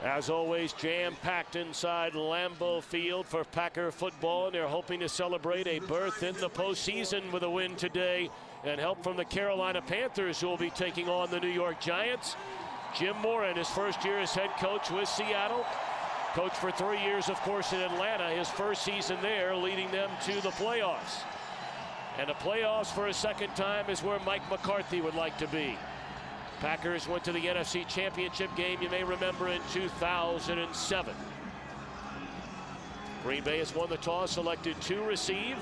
As always, jam-packed inside Lambeau Field for Packer football, and they're hoping to celebrate a berth in the postseason with a win today and help from the Carolina Panthers, who will be taking on the New York Giants. Jim Mora in his first year as head coach with Seattle. Coached for 3 years, of course, in Atlanta. His first season there, leading them to the playoffs. And the playoffs for a second time is where Mike McCarthy would like to be. Packers went to the NFC Championship game, you may remember, in 2007. Green Bay has won the toss, selected to receive.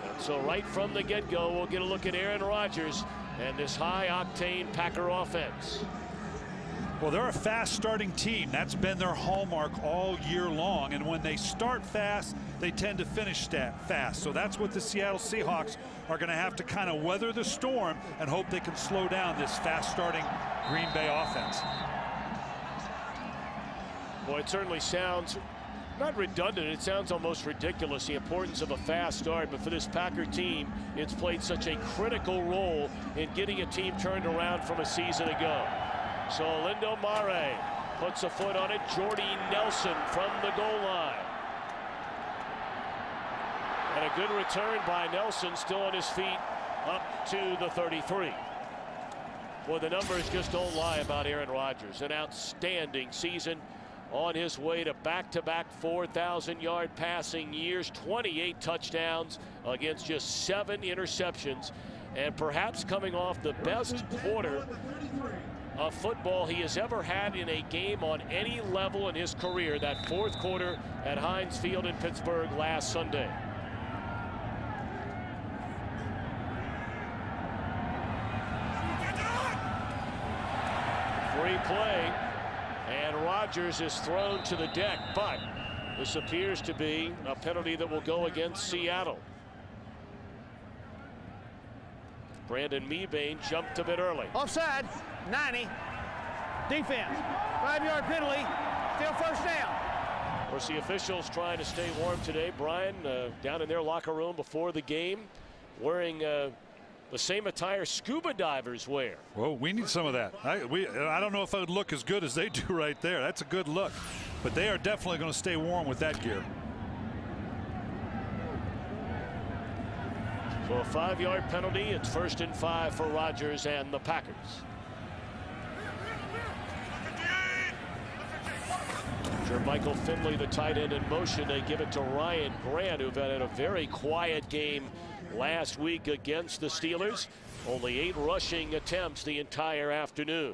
And so right from the get-go, we'll get a look at Aaron Rodgers and this high-octane Packer offense. Well, they're a fast starting team. That's been their hallmark all year long. And when they start fast, they tend to finish fast. So that's what the Seattle Seahawks are going to have to kind of weather the storm and hope they can slow down this fast starting Green Bay offense. Boy, it certainly sounds not redundant. It sounds almost ridiculous, the importance of a fast start. But for this Packer team, it's played such a critical role in getting a team turned around from a season ago. So Lindo Mare puts a foot on it. Jordy Nelson from the goal line. And a good return by Nelson, still on his feet, up to the 33. Well, the numbers just don't lie about Aaron Rodgers. An outstanding season on his way to back-to-back 4,000-yard passing years, 28 touchdowns against just 7 interceptions, and perhaps coming off the best quarter of football he has ever had in a game on any level in his career, that fourth quarter at Heinz Field in Pittsburgh last Sunday. Free play, and Rodgers is thrown to the deck, but this appears to be a penalty that will go against Seattle. Brandon Mebane jumped a bit early. Offside, 90. Defense, 5-yard penalty, still first down. Of course, the officials trying to stay warm today. Brian, down in their locker room before the game, wearing the same attire scuba divers wear. Well, we need some of that. I don't know if it would look as good as they do right there. That's a good look. But they are definitely going to stay warm with that gear. So a 5-yard penalty. It's 1st and 5 for Rodgers and the Packers. Michael Finley, the tight end, in motion. They give it to Ryan Grant, who had a very quiet game last week against the Steelers. Only 8 rushing attempts the entire afternoon.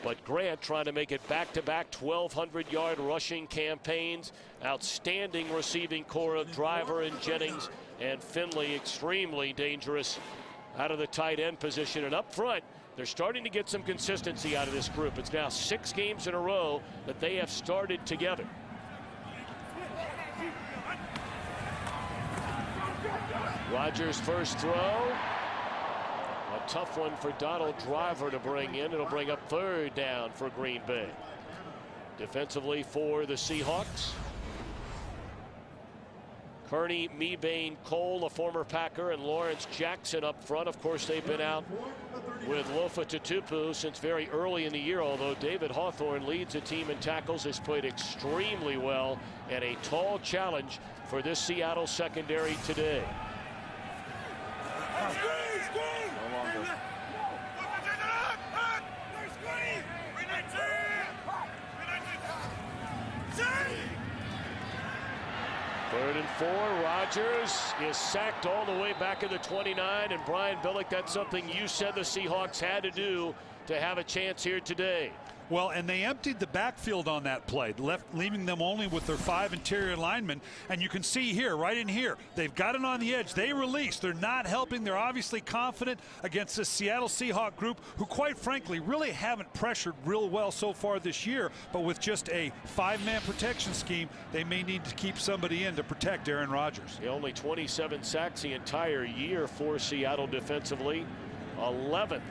But Grant trying to make it back-to-back 1,200-yard rushing campaigns. Outstanding receiving core of Driver and Jennings, and Finley extremely dangerous out of the tight end position. And up front, they're starting to get some consistency out of this group. It's now 6 games in a row that they have started together. Rodgers' first throw. A tough one for Donald Driver to bring in. It'll bring up 3rd down for Green Bay. Defensively for the Seahawks, Kearney, Mebane, Cole, a former Packer, and Lawrence Jackson up front. Of course, they've been out with Lofa Tatupu since very early in the year, although David Hawthorne leads the team in tackles, has played extremely well, and a tall challenge for this Seattle secondary today. No longer. 3rd and 4. Rodgers is sacked all the way back in the 29. And Brian Billick, that's something you said the Seahawks had to do to have a chance here today. Well, and they emptied the backfield on that play, leaving them only with their 5 interior linemen. And you can see here, right in here, they've got it on the edge. They release. They're not helping. They're obviously confident against the Seattle Seahawks group, who quite frankly really haven't pressured real well so far this year. But with just a 5-man protection scheme, they may need to keep somebody in to protect Aaron Rodgers. Only 27 sacks the entire year for Seattle defensively. 11th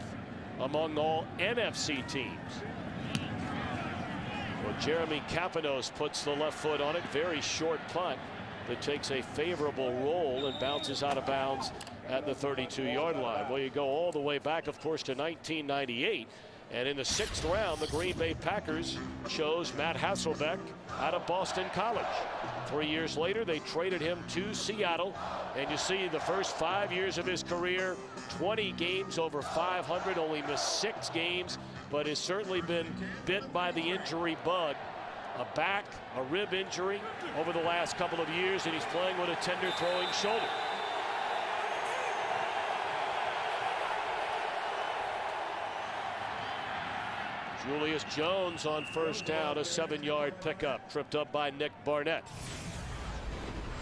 among all NFC teams. Well, Jeremy Kapanos puts the left foot on it. Very short punt that takes a favorable roll and bounces out of bounds at the 32-yard line. Well, you go all the way back, of course, to 1998. And in the 6th round, the Green Bay Packers chose Matt Hasselbeck out of Boston College. 3 years later, they traded him to Seattle. And you see the first 5 years of his career, 20 games over 500, only missed 6 games, but has certainly been bit by the injury bug. A back, a rib injury over the last couple of years, and he's playing with a tender throwing shoulder. Julius Jones on first down, a 7-yard pickup, tripped up by Nick Barnett.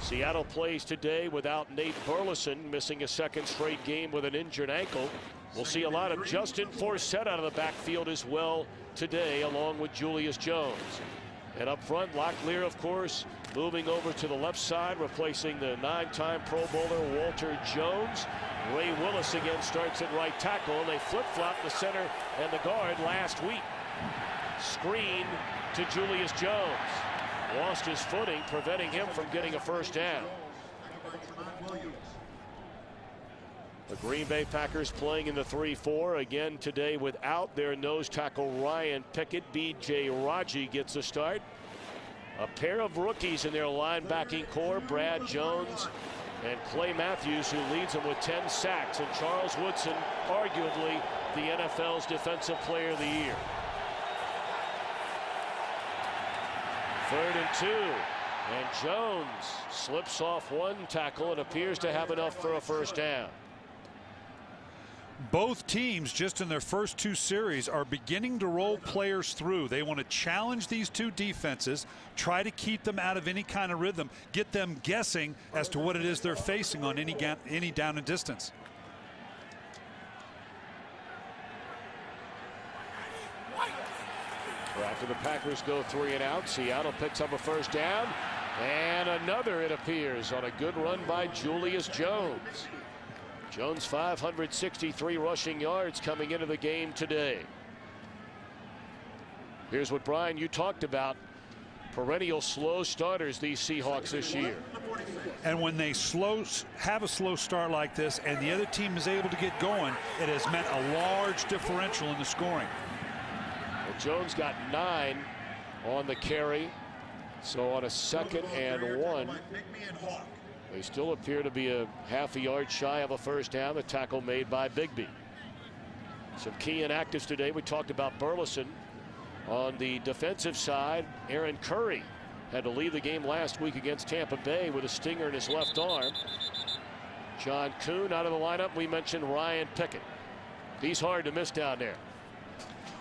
Seattle plays today without Nate Burleson, missing a 2nd straight game with an injured ankle. We'll see a lot of Justin Forsett out of the backfield as well today, along with Julius Jones. And up front, Locklear, of course, moving over to the left side, replacing the 9-time Pro Bowler Walter Jones. Ray Willis again starts at right tackle, and they flip-flopped the center and the guard last week. Screen to Julius Jones. Lost his footing, preventing him from getting a first down. The Green Bay Packers playing in the 3-4 again today without their nose tackle Ryan Pickett. B.J. Raji gets the start. A pair of rookies in their linebacking core, Brad Jones and Clay Matthews, who leads them with 10 sacks, and Charles Woodson, arguably the NFL's Defensive Player of the Year. 3rd and 2, and Jones slips off one tackle and appears to have enough for a first down. Both teams, just in their first 2 series, are beginning to roll players through. They want to challenge these 2 defenses, try to keep them out of any kind of rhythm, get them guessing as to what it is they're facing on any down and distance. After the Packers go 3 and out, Seattle picks up a first down, and another, it appears, on a good run by Julius Jones. Jones 563 rushing yards coming into the game today. Here's what, Brian, you talked about. Perennial slow starters, these Seahawks this year. And when they have a slow start like this and the other team is able to get going, it has meant a large differential in the scoring. Well, Jones got 9 on the carry. So on a 2nd and 1. They still appear to be a half a yard shy of a first down. The tackle made by Bigby. Some key inactives today. We talked about Burleson. On the defensive side, Aaron Curry had to leave the game last week against Tampa Bay with a stinger in his left arm. John Kuhn out of the lineup. We mentioned Ryan Pickett. He's hard to miss down there.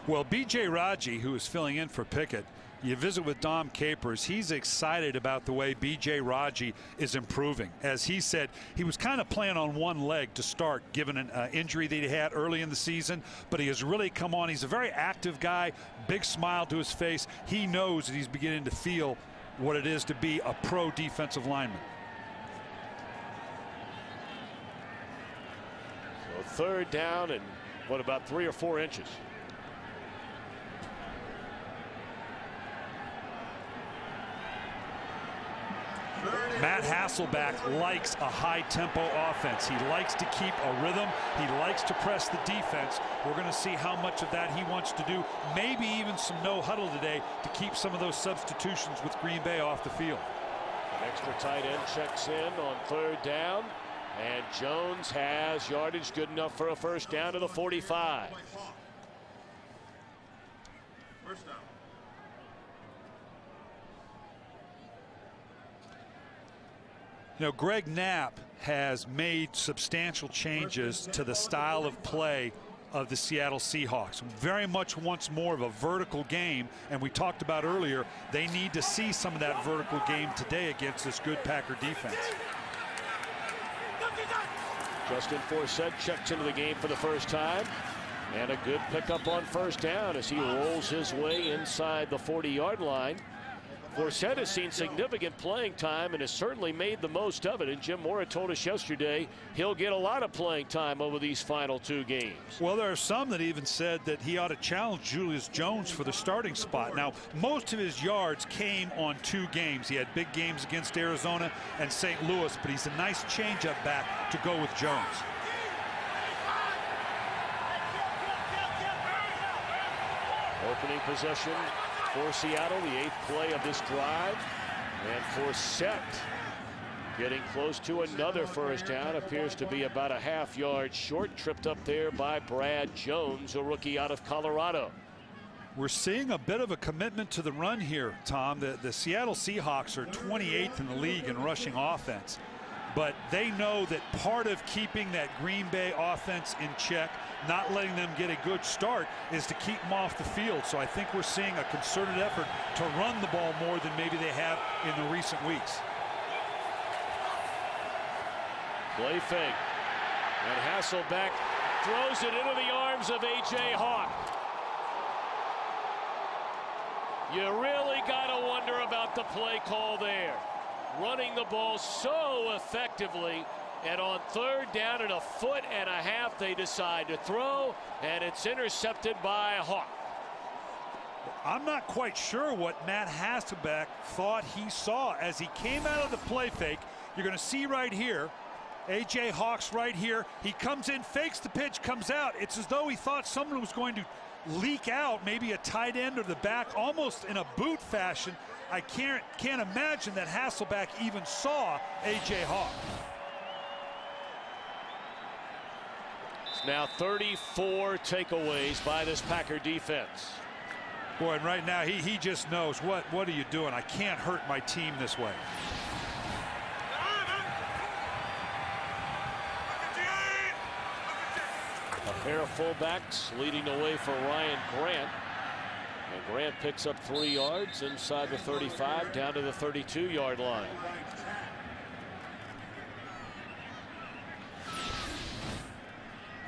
Well, B.J. Raji, who is filling in for Pickett, you visit with Dom Capers. He's excited about the way B.J. Raji is improving. As he said, he was kind of playing on one leg to start, given an injury that he had early in the season, but he has really come on. He's a very active guy, big smile to his face. He knows that he's beginning to feel what it is to be a pro defensive lineman. So 3rd down and what, about 3 or 4 inches. Matt Hasselbeck likes a high-tempo offense. He likes to keep a rhythm. He likes to press the defense. We're going to see how much of that he wants to do. Maybe even some no-huddle today to keep some of those substitutions with Green Bay off the field. An extra tight end checks in on 3rd down, and Jones has yardage good enough for a first down to the 45. First down. You know, Greg Knapp has made substantial changes to the style of play of the Seattle Seahawks. Very much wants more of a vertical game, and we talked about earlier, they need to see some of that vertical game today against this good Packer defense. Justin Forsett checks into the game for the first time, and a good pickup on first down as he rolls his way inside the 40-yard line. Forsett has seen significant playing time and has certainly made the most of it. And Jim Mora told us yesterday he'll get a lot of playing time over these final 2 games. Well, there are some that even said that he ought to challenge Julius Jones for the starting spot. Now, most of his yards came on 2 games. He had big games against Arizona and St. Louis, but he's a nice changeup back to go with Jones. Opening possession for Seattle, the 8th play of this drive. And Forsett getting close to another first down. Appears to be about a half-yard short. Tripped up there by Brad Jones, a rookie out of Colorado. We're seeing a bit of a commitment to the run here, Tom. The Seattle Seahawks are 28th in the league in rushing offense. But they know that part of keeping that Green Bay offense in check, not letting them get a good start, is to keep them off the field. So I think we're seeing a concerted effort to run the ball more than maybe they have in the recent weeks. Play fake. And Hasselbeck throws it into the arms of A.J. Hawk. You really got to wonder about the play call there. Running the ball so effectively, and on 3rd down and a foot and a half they decide to throw, and it's intercepted by Hawk. I'm not quite sure what Matt Hasselbeck thought he saw as he came out of the play fake. You're going to see right here, A.J. Hawk's right here. He comes in, fakes the pitch, comes out. It's as though he thought someone was going to leak out, maybe a tight end or the back, almost in a boot fashion. I can't imagine that Hasselbeck even saw A.J. Hawk. It's now 34 takeaways by this Packer defense. Boy, and right now he just knows, what are you doing? I can't hurt my team this way. A pair of fullbacks leading the way for Ryan Grant. And Grant picks up 3 yards inside the 35 down to the 32-yard line.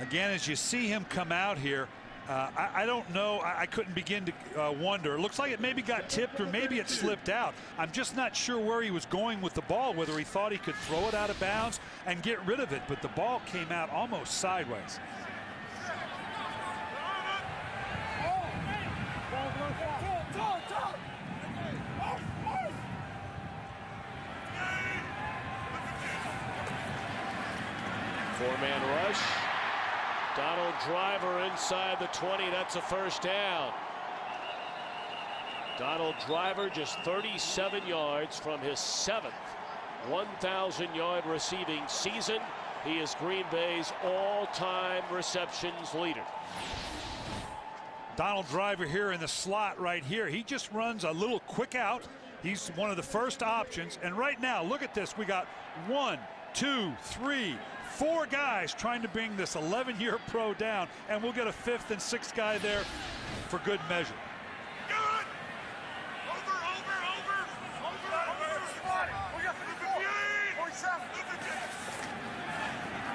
Again, as you see him come out here, I don't know. I couldn't begin to wonder. It looks like it maybe got tipped or maybe it slipped out. I'm just not sure where he was going with the ball, whether he thought he could throw it out of bounds and get rid of it. But the ball came out almost sideways. Four-man rush. Donald Driver inside the 20. That's a first down. Donald Driver just 37 yards from his 7th 1,000-yard receiving season. He is Green Bay's all-time receptions leader. Donald Driver here in the slot right here. He just runs a little quick out. He's one of the first options. And right now, look at this. We got 1, 2, 3, 4 guys trying to bring this 11-year pro down, and we'll get a 5th and 6th guy there for good measure.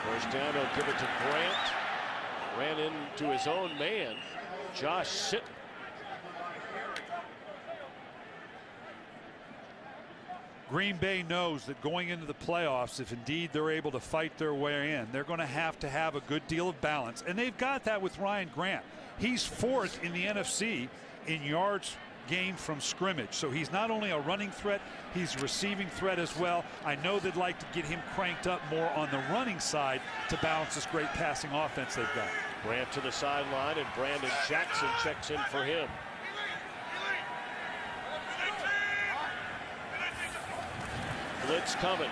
First down, he'll give it to Grant. Ran into his own man, Josh Sitton. Green Bay knows that going into the playoffs, if indeed they're able to fight their way in, they're going to have a good deal of balance. And they've got that with Ryan Grant. He's 4th in the NFC in yards gained from scrimmage. So he's not only a running threat, he's a receiving threat as well. I know they'd like to get him cranked up more on the running side to balance this great passing offense they've got. Grant to the sideline, and Brandon Jackson checks in for him. Blitz coming.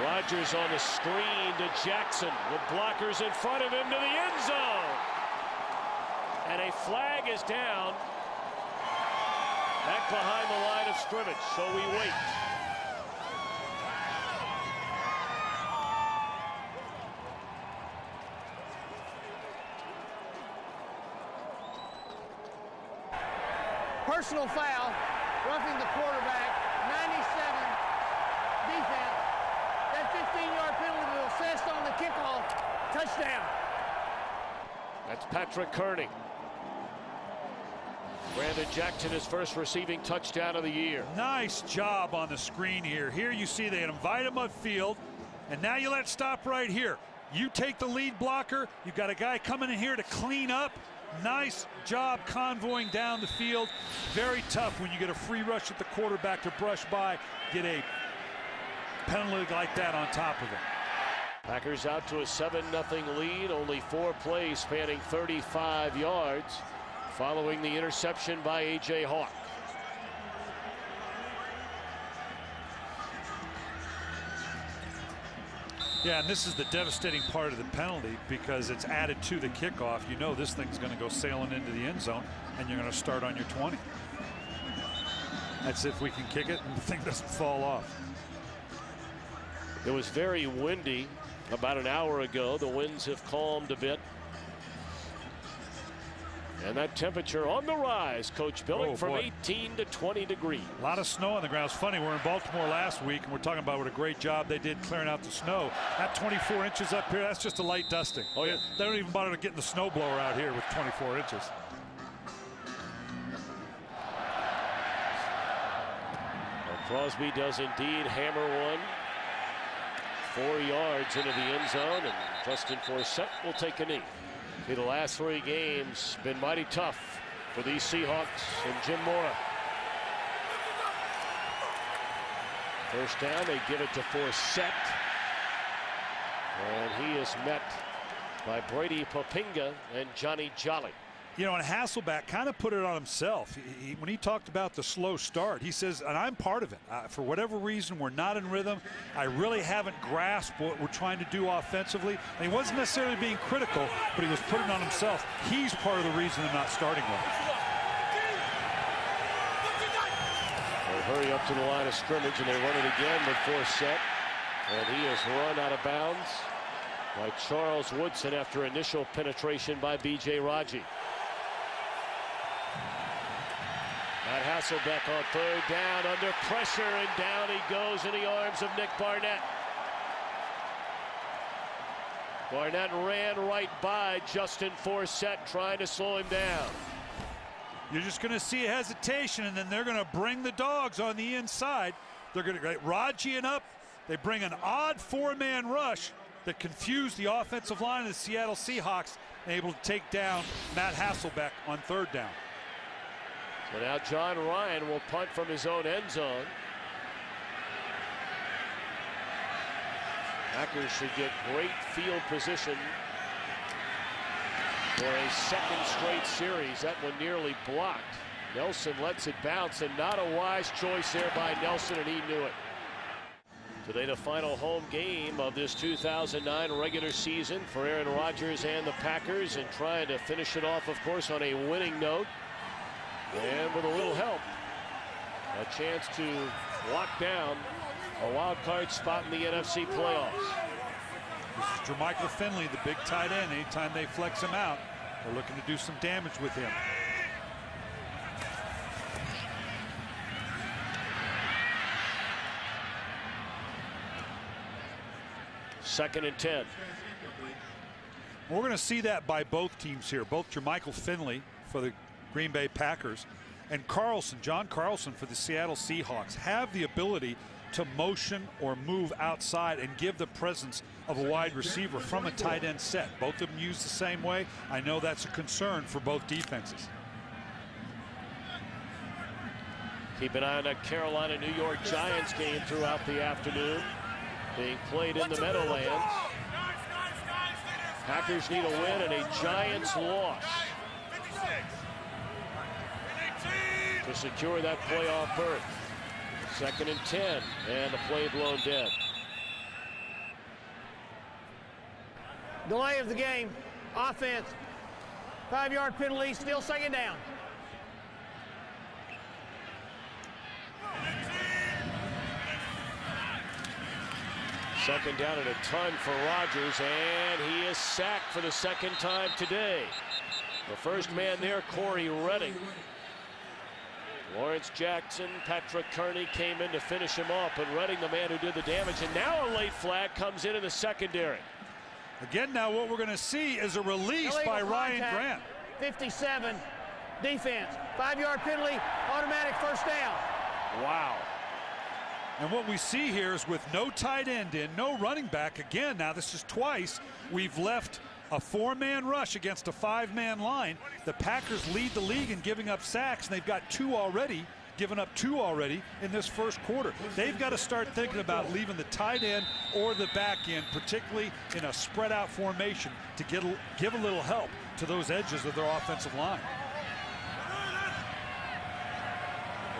Rodgers on the screen to Jackson with blockers in front of him to the end zone. And a flag is down back behind the line of scrimmage, so we wait. Personal foul, roughing the quarterback, 97 defense. That 15-yard penalty will assessed on the kickoff. Touchdown. That's Patrick Kearney. Brandon Jackson, his first receiving touchdown of the year. Nice job on the screen here. Here you see they invite him upfield, and now you let stop right here. You take the lead blocker. You've got a guy coming in here to clean up. Nice job convoying down the field. Very tough when you get a free rush at the quarterback to brush by, get a penalty like that on top of it. Packers out to a 7-0 lead. Only 4 plays spanning 35 yards. following the interception by A.J. Hawk. Yeah, and this is the devastating part of the penalty because it's added to the kickoff. You know this thing's going to go sailing into the end zone, and you're going to start on your 20. That's if we can kick it and the thing doesn't fall off. It was very windy about an hour ago. The winds have calmed a bit. And that temperature on the rise, Coach Billick, from 18 to 20 degrees. A lot of snow on the ground. It's funny, we were in Baltimore last week, and we're talking about what a great job they did clearing out the snow. That 24 inches up here, that's just a light dusting. Oh, yeah. They don't even bother getting the snowblower out here with 24 inches. Well, Crosby does indeed hammer one. 4 yards into the end zone, and Justin Forsett will take a knee. See, the last 3 games been mighty tough for these Seahawks and Jim Mora. First down, they give it to Forsett, and he is met by Brady Popinga and Johnny Jolly. You know, and Hasselbeck kind of put it on himself. When he talked about the slow start, he says, and I'm part of it. For whatever reason, we're not in rhythm. I really haven't grasped what we're trying to do offensively. And he wasn't necessarily being critical, but he was putting it on himself. He's part of the reason they're not starting well. They hurry up to the line of scrimmage, and they run it again with Forsett. And he is run out of bounds by Charles Woodson after initial penetration by B.J. Raji. Matt Hasselbeck on 3rd down, under pressure, and down he goes in the arms of Nick Barnett. Barnett ran right by Justin Forsett, trying to slow him down. You're just going to see a hesitation, and then they're going to bring the dogs on the inside. They're going to get Raji and up. They bring an odd 4-man rush that confused the offensive line of the Seattle Seahawks, and able to take down Matt Hasselbeck on 3rd down. So now John Ryan will punt from his own end zone. Packers should get great field position for a 2nd straight series. That one nearly blocked. Nelson lets it bounce, and not a wise choice there by Nelson, and he knew it. Today, the final home game of this 2009 regular season for Aaron Rodgers and the Packers, and trying to finish it off, of course, on a winning note. And with a little help, a chance to lock down a wild card spot in the NFC playoffs. This is Jermichael Finley, the big tight end. Anytime they flex him out, they're looking to do some damage with him. Second and 10. We're going to see that by both teams here. Both Jermichael Finley for the Green Bay Packers and John Carlson for the Seattle Seahawks have the ability to motion or move outside and give the presence of a wide receiver from a tight end set. Both of them used the same way. I know that's a concern for both defenses. Keep an eye on that Carolina-New York Giants game throughout the afternoon, being played in the Meadowlands. Packers need a win and a Giants loss to secure that playoff berth. 2nd and 10, and the play blown dead. Delay of the game. Offense. 5-yard penalty, still 2nd down. Second down and a ton for Rodgers, and he is sacked for the 2nd time today. The first man there, Corey Redding. Lawrence Jackson, Patrick Kearney came in to finish him off, but Redding, the man who did the damage, and now a late flag comes in the secondary. Again, now what we're going to see is a release Illegal by Ryan contact. Grant. 57, defense. 5-yard penalty, automatic 1st down. Wow. And what we see here is with no tight end in, no running back. Again, now this is twice we've left a 4-man rush against a 5-man line. The Packers lead the league in giving up sacks, and they've got given up two already in this 1st quarter. They've got to start thinking about leaving the tight end or the back end, particularly in a spread out formation, to give a little help to those edges of their offensive line.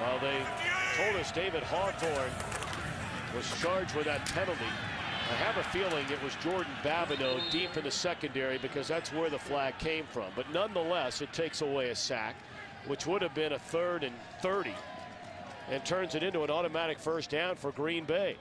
Well, they told us David Hawthorne was charged with that penalty. I have a feeling it was Jordan Babineau deep in the secondary because that's where the flag came from. But nonetheless, it takes away a sack, which would have been a 3rd and 30, and turns it into an automatic first down for Green Bay.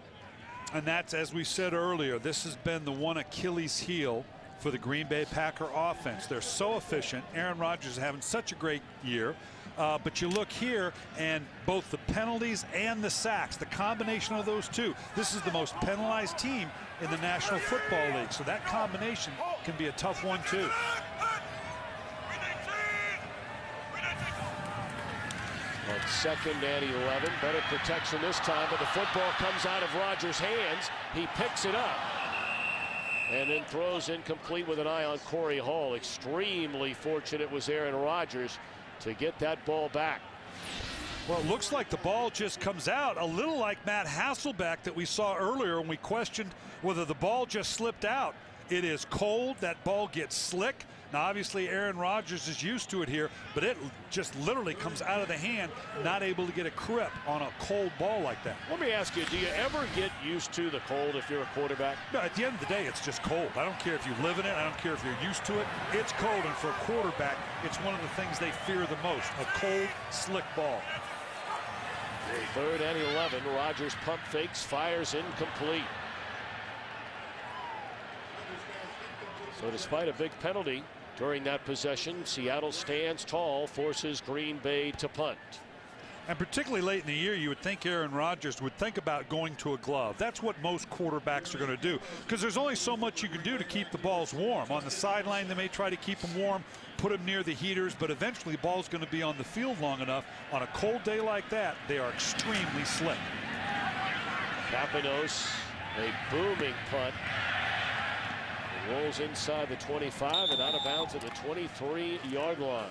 And that's, as we said earlier, this has been the one Achilles heel for the Green Bay Packer offense. They're so efficient. Aaron Rodgers is having such a great year. But you look here, and both the penalties and the sacks, the combination of those two, this is the most penalized team in the National Football League. So that combination can be a tough one, too. On 2nd and 11, better protection this time, but the football comes out of Rodgers' hands. He picks it up and then throws incomplete with an eye on Corey Hall. Extremely fortunate was Aaron Rodgers to get that ball back. Well, it looks like the ball just comes out a little like Matt Hasselbeck that we saw earlier when we questioned whether the ball just slipped out. It is cold. That ball gets slick. Now, obviously, Aaron Rodgers is used to it here, but it just literally comes out of the hand, not able to get a grip on a cold ball like that. Let me ask you, do you ever get used to the cold if you're a quarterback? No, at the end of the day, it's just cold. I don't care if you live in it. I don't care if you're used to it. It's cold, and for a quarterback, it's one of the things they fear the most, a cold, slick ball. 3rd and 11, Rodgers pump fakes, fires incomplete. So despite a big penalty during that possession, Seattle stands tall, forces Green Bay to punt. And particularly late in the year, you would think Aaron Rodgers would think about going to a glove. That's what most quarterbacks are going to do, because there's only so much you can do to keep the balls warm. On the sideline, they may try to keep them warm, put them near the heaters, but eventually the ball's going to be on the field long enough. On a cold day like that, they are extremely slick. Papinos, a booming punt. Rolls inside the 25 and out of bounds at the 23-yard line.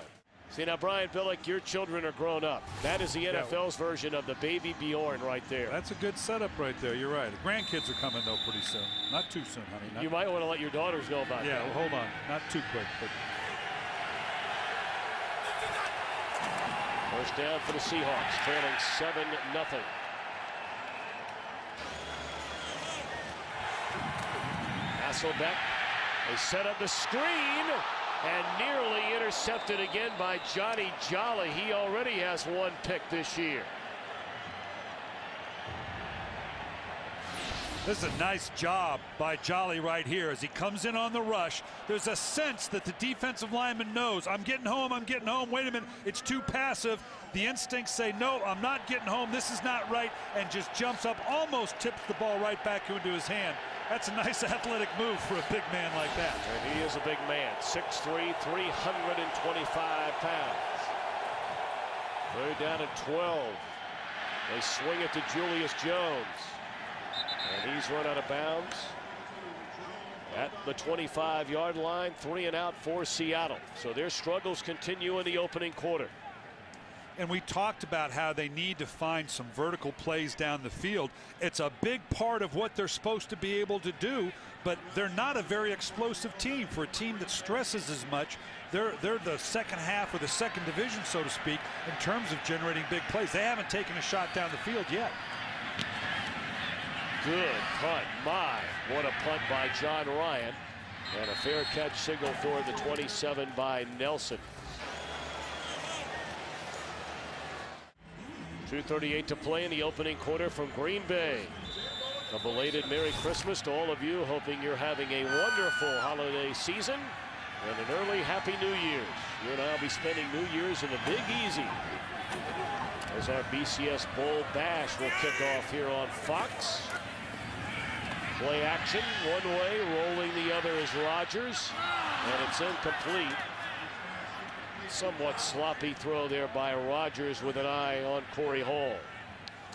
See, now, Brian Billick, your children are grown up. That is the NFL's version of the baby Bjorn right there. That's a good setup right there. You're right. The grandkids are coming, though, pretty soon. Not too soon, honey. You might want to let your daughters know about that. Yeah, well, hold on. Not too quick. But... First down for the Seahawks, trailing 7-0. Hasselbeck. They set up the screen and nearly intercepted again by Johnny Jolly. He already has 1 pick this year. This is a nice job by Jolly right here as he comes in on the rush. There's a sense that the defensive lineman knows, I'm getting home, wait a minute, it's too passive. The instincts say, no, I'm not getting home, this is not right, and just jumps up, almost tips the ball right back into his hand. That's a nice athletic move for a big man like that. And he is a big man, 6'3", 325 pounds. 3rd down and 12. They swing it to Julius Jones. And he's run out of bounds at the 25-yard line. 3 and out for Seattle. So their struggles continue in the opening quarter. And we talked about how they need to find some vertical plays down the field. It's a big part of what they're supposed to be able to do, but they're not a very explosive team. For a team that stresses as much, they're the second half or the second division, so to speak, in terms of generating big plays. They haven't taken a shot down the field yet. Good punt. My, what a punt by John Ryan. And a fair catch signal for the 27 by Nelson. 2:38 to play in the opening quarter from Green Bay. A belated Merry Christmas to all of you. Hoping you're having a wonderful holiday season and an early Happy New Year's. You and I will be spending New Year's in the Big Easy as our BCS Bowl Bash will kick off here on Fox. Play action one way, rolling the other is Rodgers, and it's incomplete. Somewhat sloppy throw there by Rodgers with an eye on Corey Hall.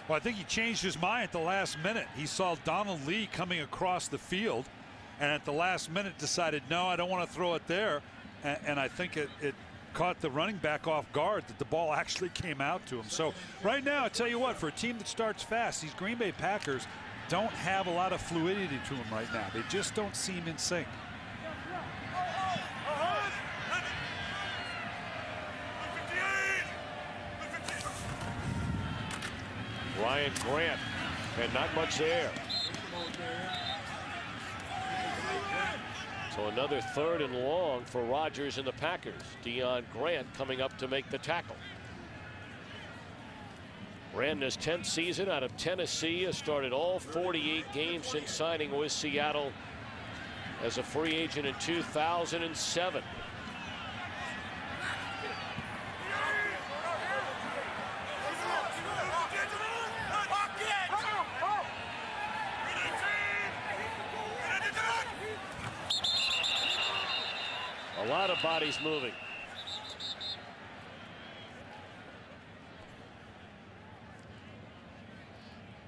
Well, I think he changed his mind at the last minute. He saw Donald Lee coming across the field, and at the last minute decided, no, I don't want to throw it there. And I think it caught the running back off guard that the ball actually came out to him. So right now, I tell you what, for a team that starts fast, these Green Bay Packers don't have a lot of fluidity to them right now. They just don't seem in sync. Ryan Grant, and not much there. So another 3rd and long for Rodgers and the Packers. Deion Grant coming up to make the tackle. Ran his 10th season out of Tennessee. Has started all 48 games since signing with Seattle as a free agent in 2007. A lot of bodies moving.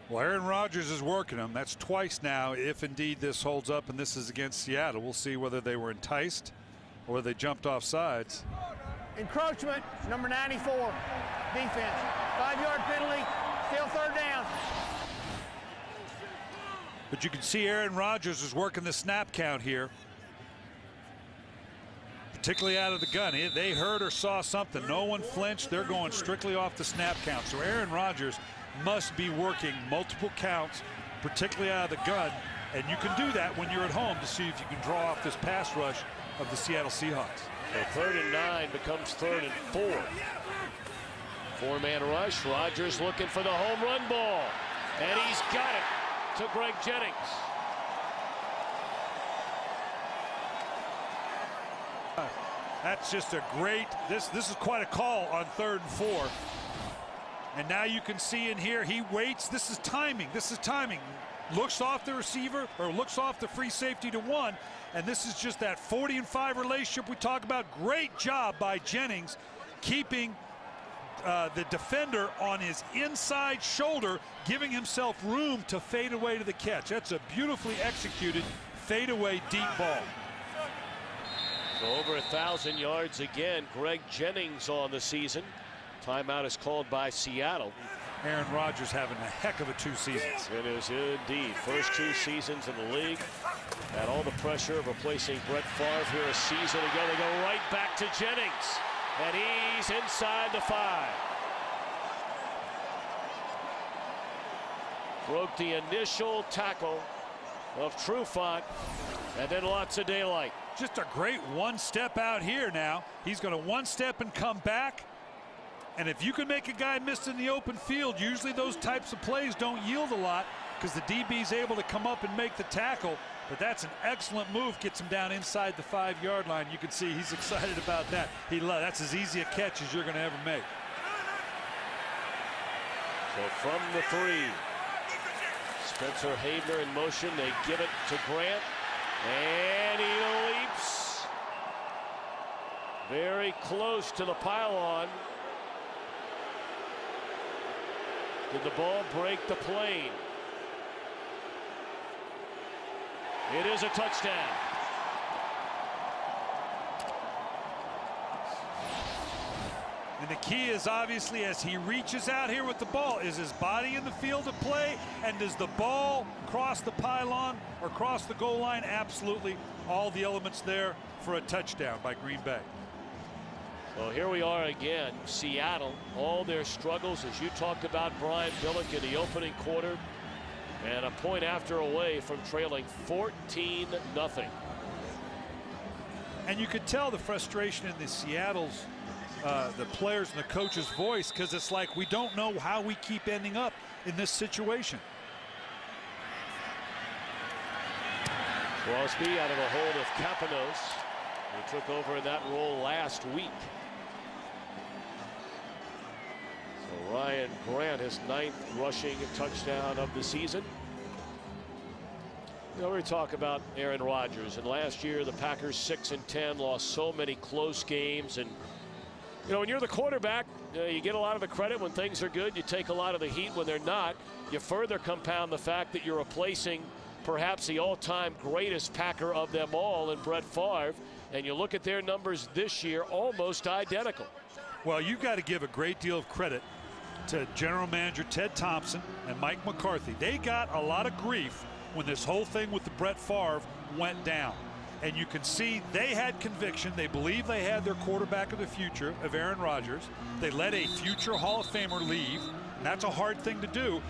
Well, Aaron Rodgers is working them. That's twice now, if indeed this holds up, and this is against Seattle. We'll see whether they were enticed or they jumped off sides. Encroachment, number 94, defense. 5-yard penalty, still 3rd down. But you can see Aaron Rodgers is working the snap count here, particularly out of the gun. They heard or saw something. No one flinched. They're going strictly off the snap count. So Aaron Rodgers must be working multiple counts, particularly out of the gun. And you can do that when you're at home to see if you can draw off this pass rush of the Seattle Seahawks. So 3rd and 9 becomes 3rd and 4. 4-man rush. Rodgers looking for the home run ball. And he's got it to Greg Jennings. That's just a great, this is quite a call on 3rd and 4. And now you can see in here, he waits. This is timing. This is timing. Looks off the receiver, or looks off the free safety to 1. And this is just that 40 and 5 relationship we talk about. Great job by Jennings keeping the defender on his inside shoulder, giving himself room to fade away to the catch. That's a beautifully executed fadeaway deep ball. So over 1,000 yards again. Greg Jennings on the season. Timeout is called by Seattle. Aaron Rodgers having a heck of a 2 seasons. It is indeed. First 2 seasons in the league. Had all the pressure of replacing Brett Favre here a season ago. They go right back to Jennings. And he's inside the 5. Broke the initial tackle of Trufant. And then lots of daylight. Just a great 1-step out here now. He's going to 1-step and come back. And if you can make a guy miss in the open field, usually those types of plays don't yield a lot because the DB's able to come up and make the tackle. But that's an excellent move. Gets him down inside the 5-yard line. You can see he's excited about that. That's as easy a catch as you're going to ever make. So from the 3, Spencer Hayner in motion. They give it to Grant. And he leaps very close to the pylon. Did the ball break the plane? It is a touchdown. And the key is obviously as he reaches out here with the ball, is his body in the field of play, and does the ball cross the pylon or cross the goal line? Absolutely. All the elements there for a touchdown by Green Bay. Well, here we are again. Seattle, all their struggles, as you talked about, Brian Billick in the opening quarter, and a point after away from trailing 14-0. And you could tell the frustration in the Seattle's, the players and the coach's voice, because it's like we don't know how we keep ending up in this situation. Crosby out of the hold of Capanos, who took over in that role last week. So Ryan Grant, his 9th rushing touchdown of the season. You know, we talk about Aaron Rodgers, and last year the Packers 6-10, lost so many close games. And you know, when you're the quarterback, you get a lot of the credit when things are good. You take a lot of the heat when they're not. You further compound the fact that you're replacing perhaps the all-time greatest Packer of them all in Brett Favre, and you look at their numbers this year, almost identical. Well, you've got to give a great deal of credit to General Manager Ted Thompson and Mike McCarthy. They got a lot of grief when this whole thing with the Brett Favre went down. And you can see they had conviction. They believe they had their quarterback of the future of Aaron Rodgers. They let a future Hall of Famer leave That's a hard thing to do.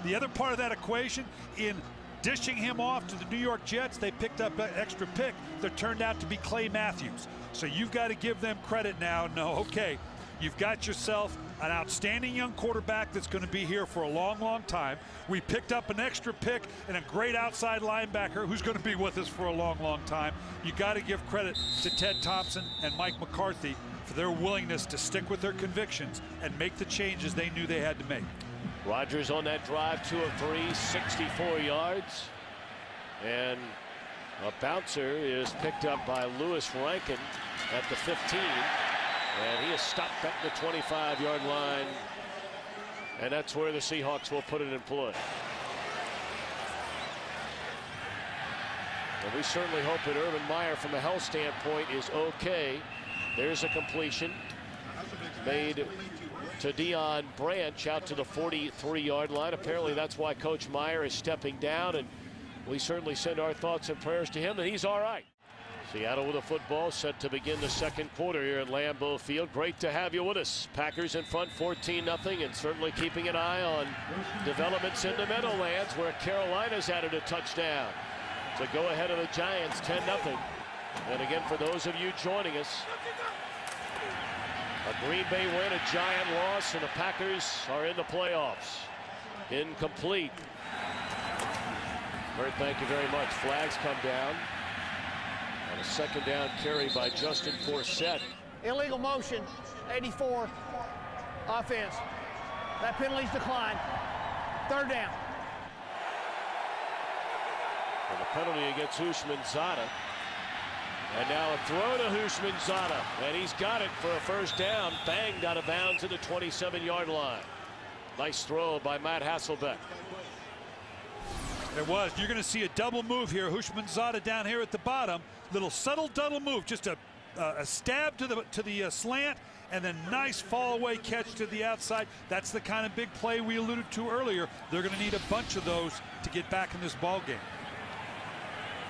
The other part of that equation, in dishing him off to the New York Jets, they picked up an extra pick that turned out to be Clay Matthews. So you've got to give them credit now. No, okay, you've got yourself an outstanding young quarterback that's going to be here for a long, long time. We picked up an extra pick and a great outside linebacker who's going to be with us for a long, long time. You got to give credit to Ted Thompson and Mike McCarthy for their willingness to stick with their convictions and make the changes they knew they had to make. Rodgers on that drive, 2 of 3, 64 yards. And a bouncer is picked up by Lewis Rankin at the 15. And he is stopped at the 25-yard line. And that's where the Seahawks will put it in play. And we certainly hope that Urban Meyer, from a health standpoint, is okay. There's a completion made to Deion Branch out to the 43-yard line. Apparently that's why Coach Meyer is stepping down, and we certainly send our thoughts and prayers to him that he's all right. Seattle with a football, set to begin the second quarter here at Lambeau Field. Great to have you with us. Packers in front 14-0, and certainly keeping an eye on developments in the Meadowlands, where Carolina's added a touchdown to go ahead of the Giants 10-0. And again, for those of you joining us, a Green Bay win, a Giant loss, and the Packers are in the playoffs. Incomplete. Bert, thank you very much. Flags come down. And a second down carry by Justin Forsett. Illegal motion, 84, offense. That penalty's declined. Third down. And the penalty against Houshmandzadeh. And now a throw to Houshmandzadeh, and he's got it for a first down. Banged out of bounds at the 27-yard line. Nice throw by Matt Hasselbeck. It was. You're going to see a double move here. Houshmandzadeh down here at the bottom. Little subtle double move, just a stab to the slant, and then nice fall away catch to the outside. That's the kind of big play we alluded to earlier. They're going to need a bunch of those to get back in this ball game.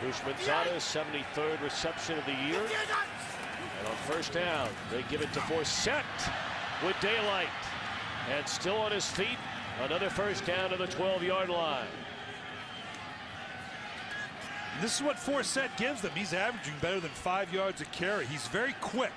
Houshmandzadeh's 73rd reception of the year. And on first down, they give it to Forsett with daylight. And still on his feet, another first down to the 12-yard line. This is what Forsett gives them. He's averaging better than 5 yards a carry. He's very quick.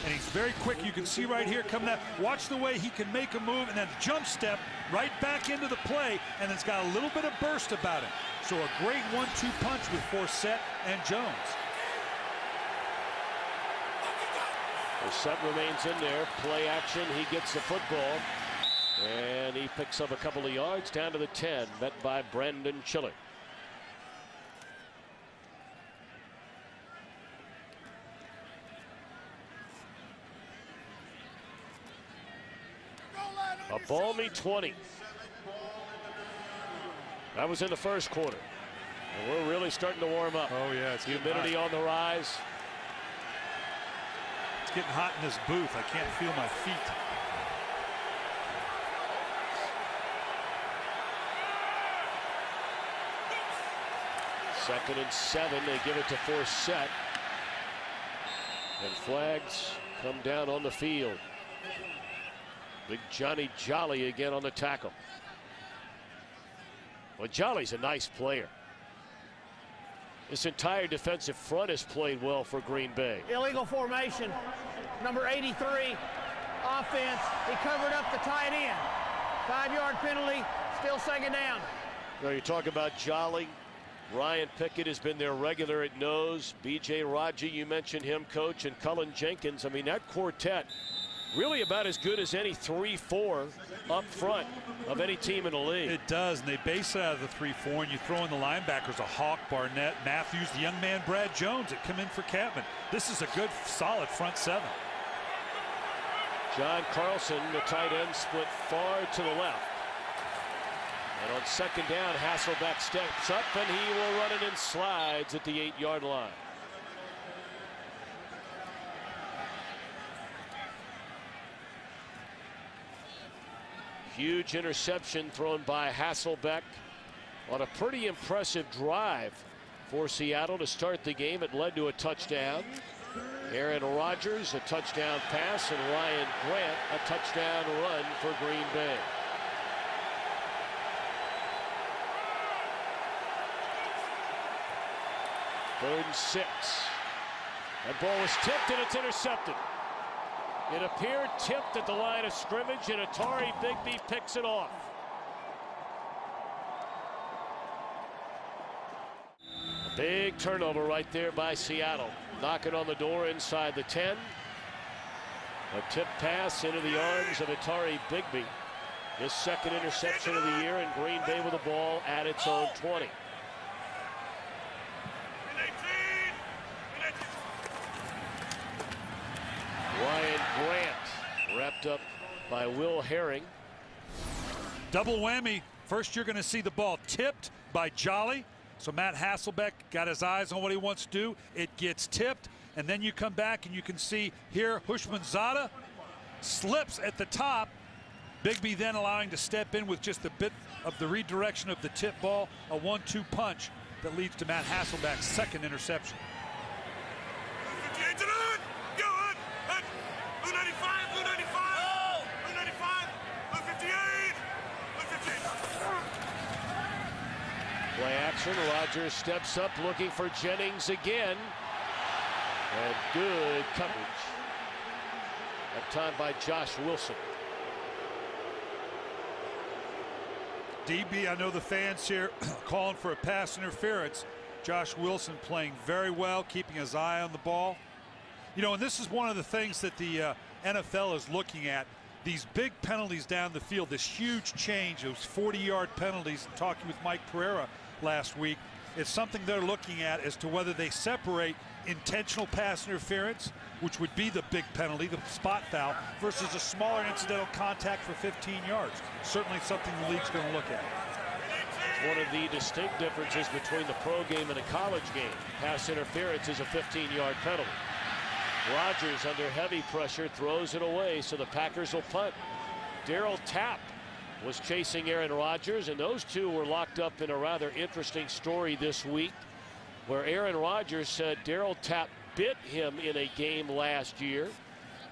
And he's very quick. You can see right here coming up. Watch the way he can make a move and then jump step right back into the play. And it's got a little bit of burst about it. So a great 1-2 punch with Forsett and Jones. Forsett remains in there. Play action. He gets the football. And he picks up a couple of yards down to the 10. Met by Brandon Chiller. A balmy 20. That was in the first quarter. And we're really starting to warm up. Oh, yeah. It's humidity on the rise. It's getting hot in this booth. I can't feel my feet. Second and 7. They give it to Forsett. And flags come down on the field. Big Johnny Jolly again on the tackle. Well, Jolly's a nice player. This entire defensive front has played well for Green Bay. Illegal formation, number 83, offense. He covered up the tight end. 5-yard penalty, still second down. Now you talk about Jolly. Ryan Pickett has been their regular at nose. B.J. Raji, you mentioned him, coach, and Cullen Jenkins. I mean, that quartet really about as good as any 3-4 up front of any team in the league. It does, and they base it out of the 3-4, and you throw in the linebackers, a Hawk, Barnett, Matthews, the young man Brad Jones that come in for Catman. This is a good, solid front seven. John Carlson, the tight end, split far to the left. And on second down, Hasselbeck steps up, and he will run it in slides at the 8-yard line. Huge interception thrown by Hasselbeck on a pretty impressive drive for Seattle to start the game. It led to a touchdown. Aaron Rodgers, a touchdown pass, and Ryan Grant, a touchdown run for Green Bay. 3rd and 6. That ball was tipped and it's intercepted. It appeared tipped at the line of scrimmage, and Atari Bigby picks it off. A big turnover right there by Seattle. Knocking on the door inside the 10. A tip pass into the arms of Atari Bigby. His 2nd interception of the year, and Green Bay with the ball at its own 20. Ryan Grant wrapped up by Will Herring. Double whammy. First, you're going to see the ball tipped by Jolly. So Matt Hasselbeck got his eyes on what he wants to do. It gets tipped, and then you come back and you can see here Hushmanzada slips at the top. Bigby then allowing to step in with just a bit of the redirection of the tip ball. A 1-2 punch that leads to Matt Hasselbeck's 2nd interception. Play action. Rodgers steps up looking for Jennings again. And good coverage. That time by Josh Wilson. DB, I know the fans here calling for a pass interference. Josh Wilson playing very well, keeping his eye on the ball. You know, and this is one of the things that the NFL is looking at. These big penalties down the field, this huge change, those 40-yard penalties. Talking with Mike Pereira last week, it's something they're looking at as to whether they separate intentional pass interference, which would be the big penalty, the spot foul, versus a smaller incidental contact for 15 yards. Certainly something the league's going to look at. One of the distinct differences between the pro game and a college game. Pass interference is a 15-yard penalty. Rodgers under heavy pressure throws it away, so the Packers will punt. Darryl Tapp was chasing Aaron Rodgers, and those two were locked up in a rather interesting story this week, where Aaron Rodgers said Darryl Tapp bit him in a game last year.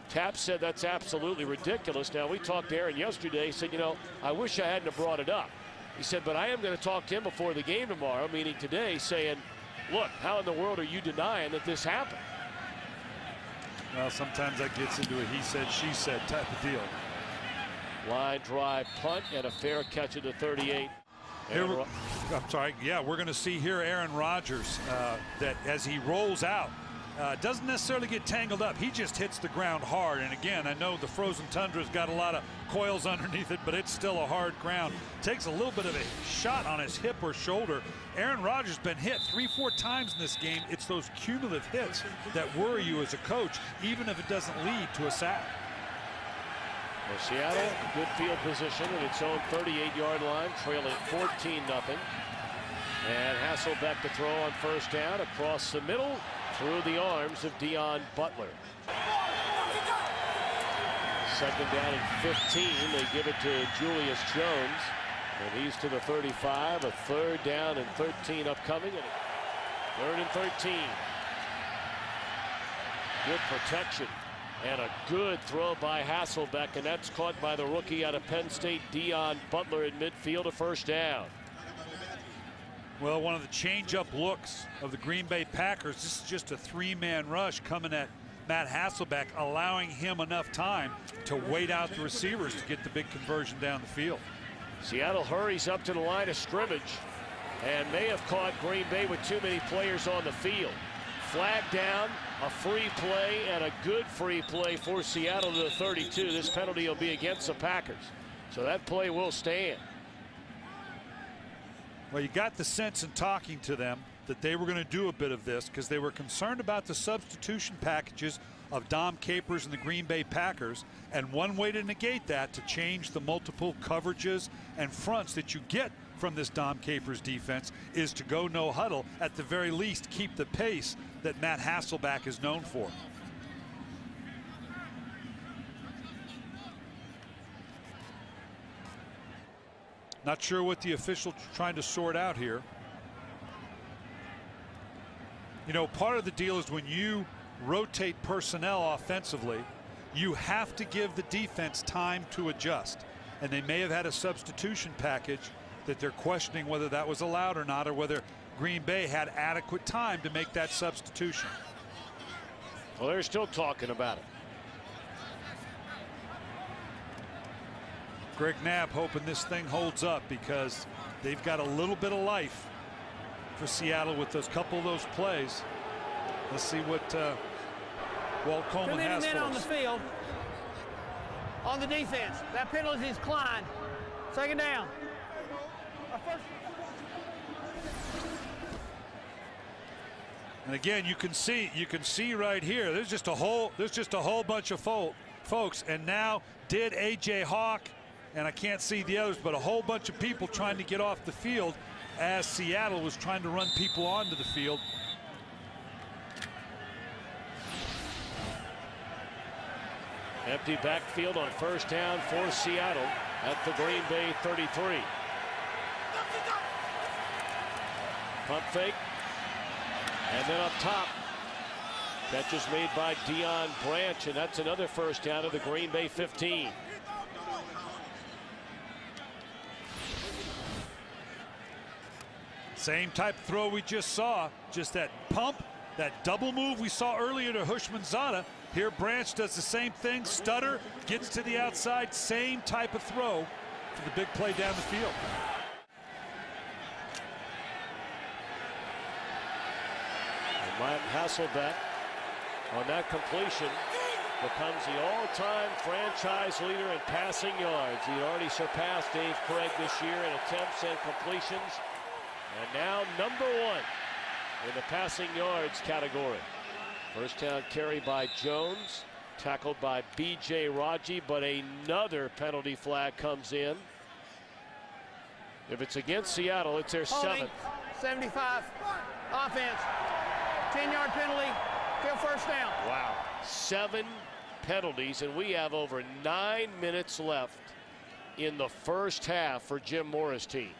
Tapp said that's absolutely ridiculous. Now, we talked to Aaron yesterday. He said, you know, I wish I hadn't have brought it up. He said, but I am going to talk to him before the game tomorrow, meaning today, saying, look, how in the world are you denying that this happened? Well, sometimes that gets into a he said, she said type of deal. Line drive punt and a fair catch at the 38. I'm sorry. Yeah, we're going to see here Aaron Rodgers that as he rolls out, doesn't necessarily get tangled up. He just hits the ground hard. And again, I know the frozen tundra's got a lot of coils underneath it, but it's still a hard ground. Takes a little bit of a shot on his hip or shoulder. Aaron Rodgers been hit 3-4 times in this game. It's those cumulative hits that worry you as a coach, even if it doesn't lead to a sack. Well, Seattle, good field position at its own 38-yard line, trailing 14-0. And Hasselbeck to throw on 1st down across the middle through the arms of Dion Butler. 2nd down and 15. They give it to Julius Jones. And he's to the 35. A 3rd down and 13 upcoming. And 3rd and 13. Good protection. And a good throw by Hasselbeck. And that's caught by the rookie out of Penn State, Dion Butler, in midfield, a 1st down. Well, one of the change-up looks of the Green Bay Packers. This is just a 3-man rush coming at Matt Hasselbeck, allowing him enough time to wait out the receivers to get the big conversion down the field. Seattle hurries up to the line of scrimmage and may have caught Green Bay with too many players on the field. Flag down, a free play, and a good free play for Seattle to the 32. This penalty will be against the Packers, so that play will stand. Well, you got the sense in talking to them that they were going to do a bit of this because they were concerned about the substitution packages of Dom Capers and the Green Bay Packers. And one way to negate that, to change the multiple coverages and fronts that you get from this Dom Capers defense, is to go no huddle. At the very least, keep the pace that Matt Hasselbeck is known for. Not sure what the official's trying to sort out here. You know, part of the deal is when you rotate personnel offensively, you have to give the defense time to adjust. And they may have had a substitution package that they're questioning whether that was allowed or not, or whether Green Bay had adequate time to make that substitution. Well, they're still talking about it. Greg Knapp hoping this thing holds up because they've got a little bit of life for Seattle with those couple of those plays. Let's see what Walt Coleman has for us. On the field, on the defense. That penalty is Klein. Second down. And again, you can see right here. There's just a whole bunch of folks. And now did A.J. Hawk, and I can't see the others, but a whole bunch of people trying to get off the field as Seattle was trying to run people onto the field. Empty backfield on first down for Seattle at the Green Bay 33. Pump fake. And then up top, catches made by Deion Branch, and that's another first down of the Green Bay 15. Same type of throw we just saw, just that pump, that double move we saw earlier to Hushmanzada. Here Branch does the same thing, stutter, gets to the outside, same type of throw for the big play down the field. Matt Hasselbeck on that completion becomes the all-time franchise leader in passing yards. He already surpassed Dave Craig this year in attempts and completions, and now number one in the passing yards category. First down carry by Jones, tackled by B.J. Raji, but another penalty flag comes in. If it's against Seattle, it's their seventh. 75 offense. 10-yard penalty, still first down. Wow, 7 penalties, and we have over 9 minutes left in the first half for Jim Mora's team.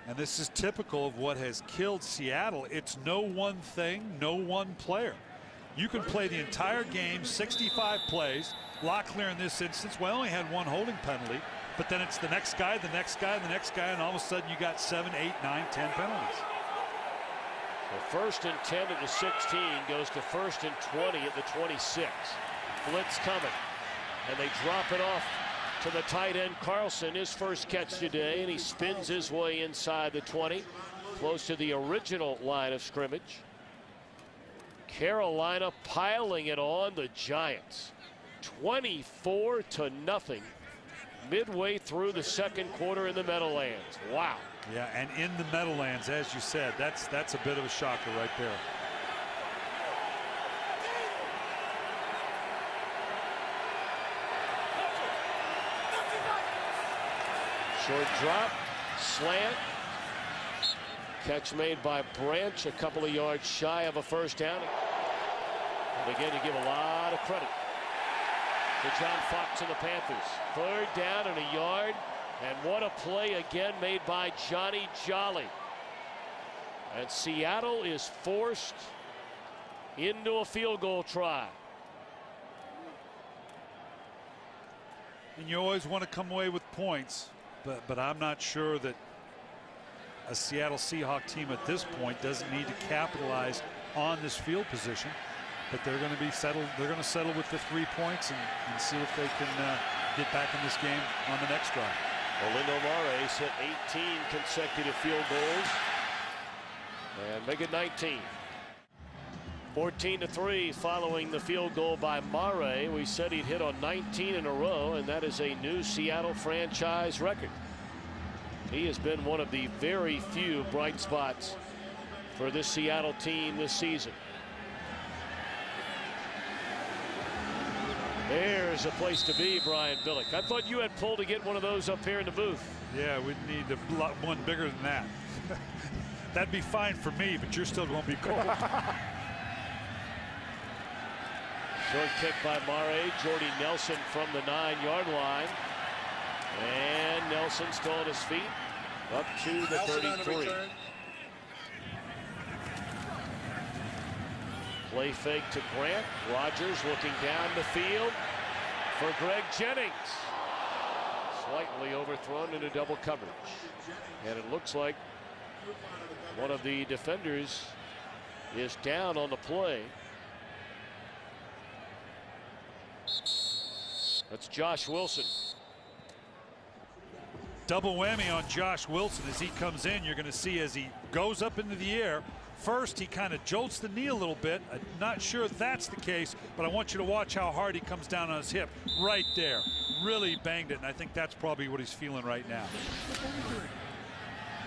And this is typical of what has killed Seattle. It's no one thing, no one player. You can play the entire game, 65 plays. Locklear in this instance, well, only had one holding penalty, but then it's the next guy, the next guy, the next guy, and all of a sudden you got 7, 8, 9, 10 penalties. So first and 10 at the 16 goes to first and 20 at the 26. Blitz coming, and they drop it off to the tight end Carlson, his first catch today, and he spins his way inside the 20, close to the original line of scrimmage. Carolina piling it on the Giants, 24-0 midway through the second quarter in the Meadowlands. Wow. Yeah, and in the Meadowlands, as you said, that's a bit of a shocker right there. Short drop, slant, catch made by Branch, a couple of yards shy of a first down. And again, you give a lot of credit to John Fox and the Panthers. Third down and a yard. And what a play again made by Johnny Jolly. And Seattle is forced into a field goal try. And you always want to come away with points, but I'm not sure that a Seattle Seahawks team at this point doesn't need to capitalize on this field position. But they're going to be settled. They're going to settle with the 3 points and see if they can get back in this game on the next drive. Orlando Mares hit 18 consecutive field goals and make it 19. 14-3 following the field goal by Mare. We said he'd hit on 19 in a row, and that is a new Seattle franchise record. He has been one of the very few bright spots for this Seattle team this season. There's a place to be, Brian Billick. I thought you had pulled to get one of those up here in the booth. Yeah, we'd need one bigger than that. That'd be fine for me, but you're still going to be cold. Short kick by Mare. Jordy Nelson from the 9-yard line. And Nelson still on his feet. Up to the 33. Play fake to Grant. Rodgers looking down the field for Greg Jennings. Slightly overthrown into double coverage. And it looks like One of the defenders is down on the play. That's Josh Wilson. Double whammy on Josh Wilson as he comes in. You're going to see as he goes up into the air. First, he kind of jolts the knee a little bit. I'm not sure if that's the case, but I want you to watch how hard he comes down on his hip. Right there. Really banged it, and I think that's probably what he's feeling right now.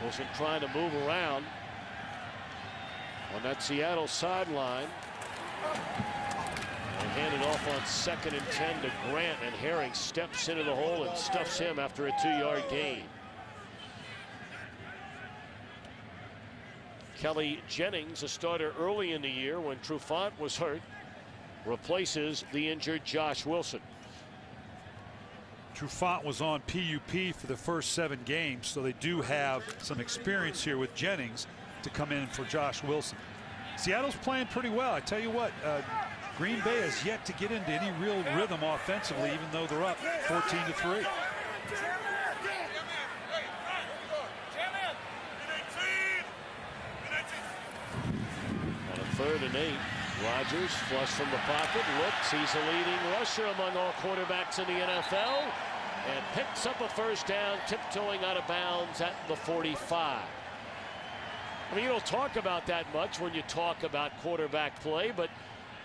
Wilson trying to move around on that Seattle sideline. And hand it off on 2nd and 10 to Grant, and Herring steps into the hole and stuffs him after a 2-yard gain. Kelly Jennings, a starter early in the year when Trufant was hurt, replaces the injured Josh Wilson. Trufant was on PUP for the first 7 games, so they do have some experience here with Jennings to come in for Josh Wilson. Seattle's playing pretty well. I tell you what, Green Bay has yet to get into any real rhythm offensively, even though they're up 14-3. On a 3rd and 8, Rodgers flush from the pocket, looks, he's a leading rusher among all quarterbacks in the NFL, and picks up a first down, tiptoeing out of bounds at the 45. I mean, you don't talk about that much when you talk about quarterback play, but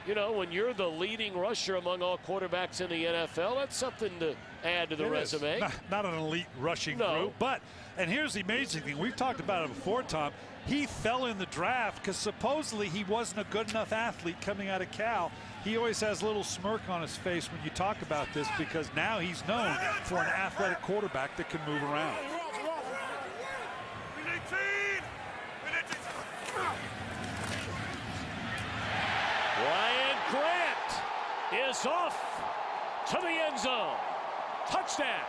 you know, when you're the leading rusher among all quarterbacks in the NFL, that's something to add to the resume. Not an elite rushing group, but, and here's the amazing thing, we've talked about it before, Tom. He fell in the draft because supposedly he wasn't a good enough athlete coming out of Cal. He always has a little smirk on his face when you talk about this, because now he's known for an athletic quarterback that can move around. Ryan Grant is off to the end zone. Touchdown.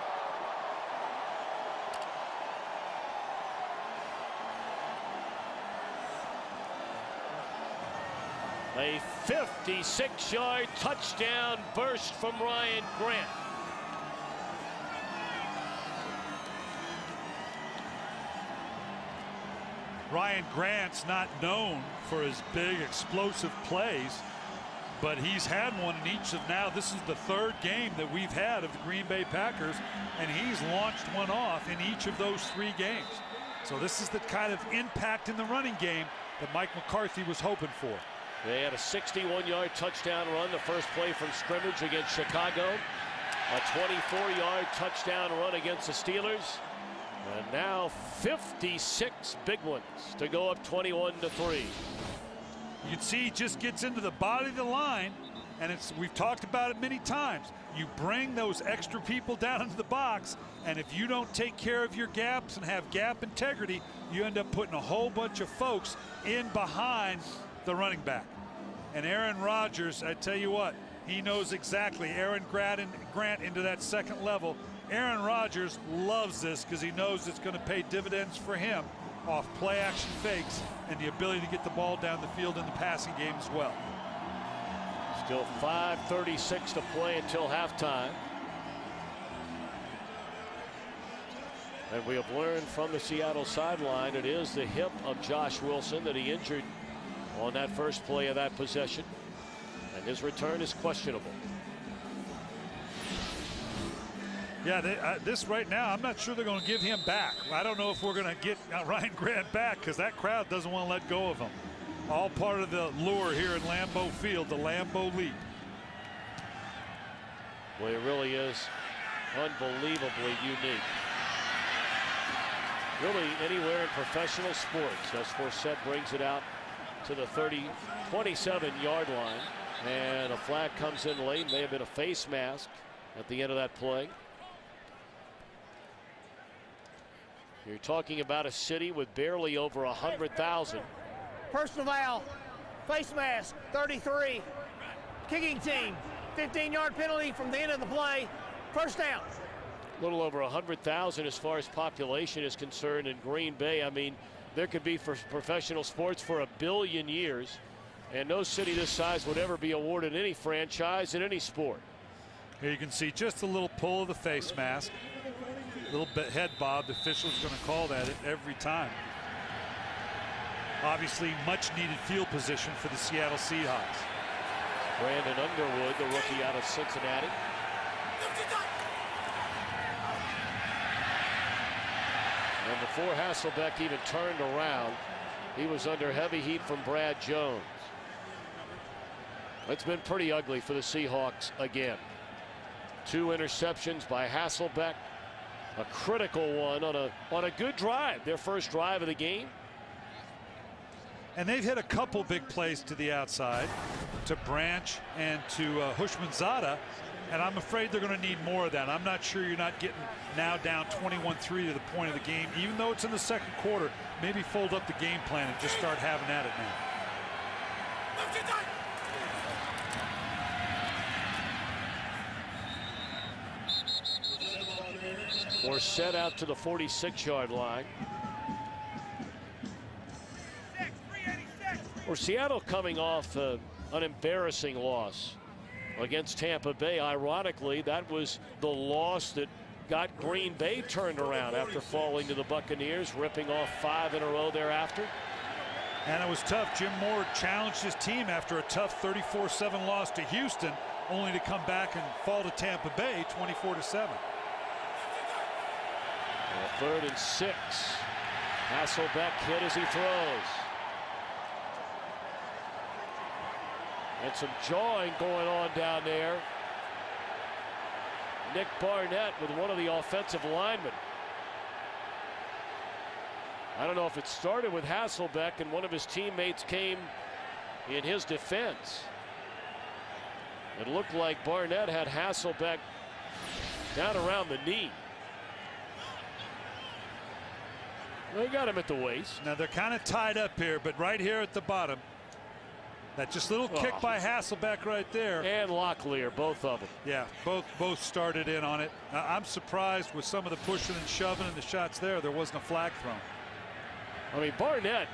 A 56-yard touchdown burst from Ryan Grant. Ryan Grant's not known for his big explosive plays, but he's had one in each of now. This is the 3rd game that we've had of the Green Bay Packers, and he's launched one off in each of those 3 games. So this is the kind of impact in the running game that Mike McCarthy was hoping for. They had a 61-yard touchdown run, the first play from scrimmage against Chicago. A 24-yard touchdown run against the Steelers. And now 56 big ones to go up 21-3. You can see he just gets into the body of the line, and we've talked about it many times. You bring those extra people down into the box, and if you don't take care of your gaps and have gap integrity, you end up putting a whole bunch of folks in behind the running back. And Aaron Rodgers, I tell you what, he knows exactly. Aaron Grant into that 2nd level. Aaron Rodgers loves this because he knows it's going to pay dividends for him off play action fakes and the ability to get the ball down the field in the passing game as well. Still 5:36 to play until halftime. And we have learned from the Seattle sideline it is the hip of Josh Wilson that he injured on that first play of that possession. And his return is questionable. Yeah, this right now, I'm not sure they're going to give him back. I don't know if we're going to get Ryan Grant back because that crowd doesn't want to let go of him. All part of the lure here in Lambeau Field, the Lambeau Leap. Well, it really is unbelievably unique. Really anywhere in professional sports as Forsett brings it out to the 27-yard line. And a flag comes in late. May have been a face mask at the end of that play. You're talking about a city with barely over 100,000. Personal foul, face mask, 33. Kicking team, 15-yard penalty from the end of the play. First down. A little over 100,000 as far as population is concerned in Green Bay. I mean, there could be for professional sports for 1 billion years, and no city this size would ever be awarded any franchise in any sport. Here you can see just a little pull of the face mask. A little bit head bob. The official's going to call that every time. Obviously, much needed field position for the Seattle Seahawks. Brandon Underwood, the rookie out of Cincinnati. And before Hasselbeck even turned around, he was under heavy heat from Brad Jones. It's been pretty ugly for the Seahawks again. 2 interceptions by Hasselbeck. A critical one on a good drive, their first drive of the game. And they've hit a couple big plays to the outside, to Branch and to Hushmanzada, and I'm afraid they're going to need more of that. I'm not sure you're not getting now down 21-3 to the point of the game, even though it's in the second quarter. Maybe fold up the game plan and just start having at it now. Or set out to the 46-yard line. Or Seattle coming off an embarrassing loss against Tampa Bay. Ironically, that was the loss that got Green Bay turned around after falling to the Buccaneers, ripping off 5 in a row thereafter. And it was tough. Jim Moore challenged his team after a tough 34-7 loss to Houston, only to come back and fall to Tampa Bay 24-7. 3rd and 6. Hasselbeck hit as he throws. And some jawing going on down there. Nick Barnett with one of the offensive linemen. I don't know if it started with Hasselbeck and one of his teammates came in his defense. It looked like Barnett had Hasselbeck down around the knee. They got him at the waist. Now they're kind of tied up here, but right here at the bottom, that just little kick by Hasselbeck right there. And Locklear, both of them. Yeah, both started in on it. I'm surprised with some of the pushing and shoving and the shots there wasn't a flag thrown. I mean, Barnett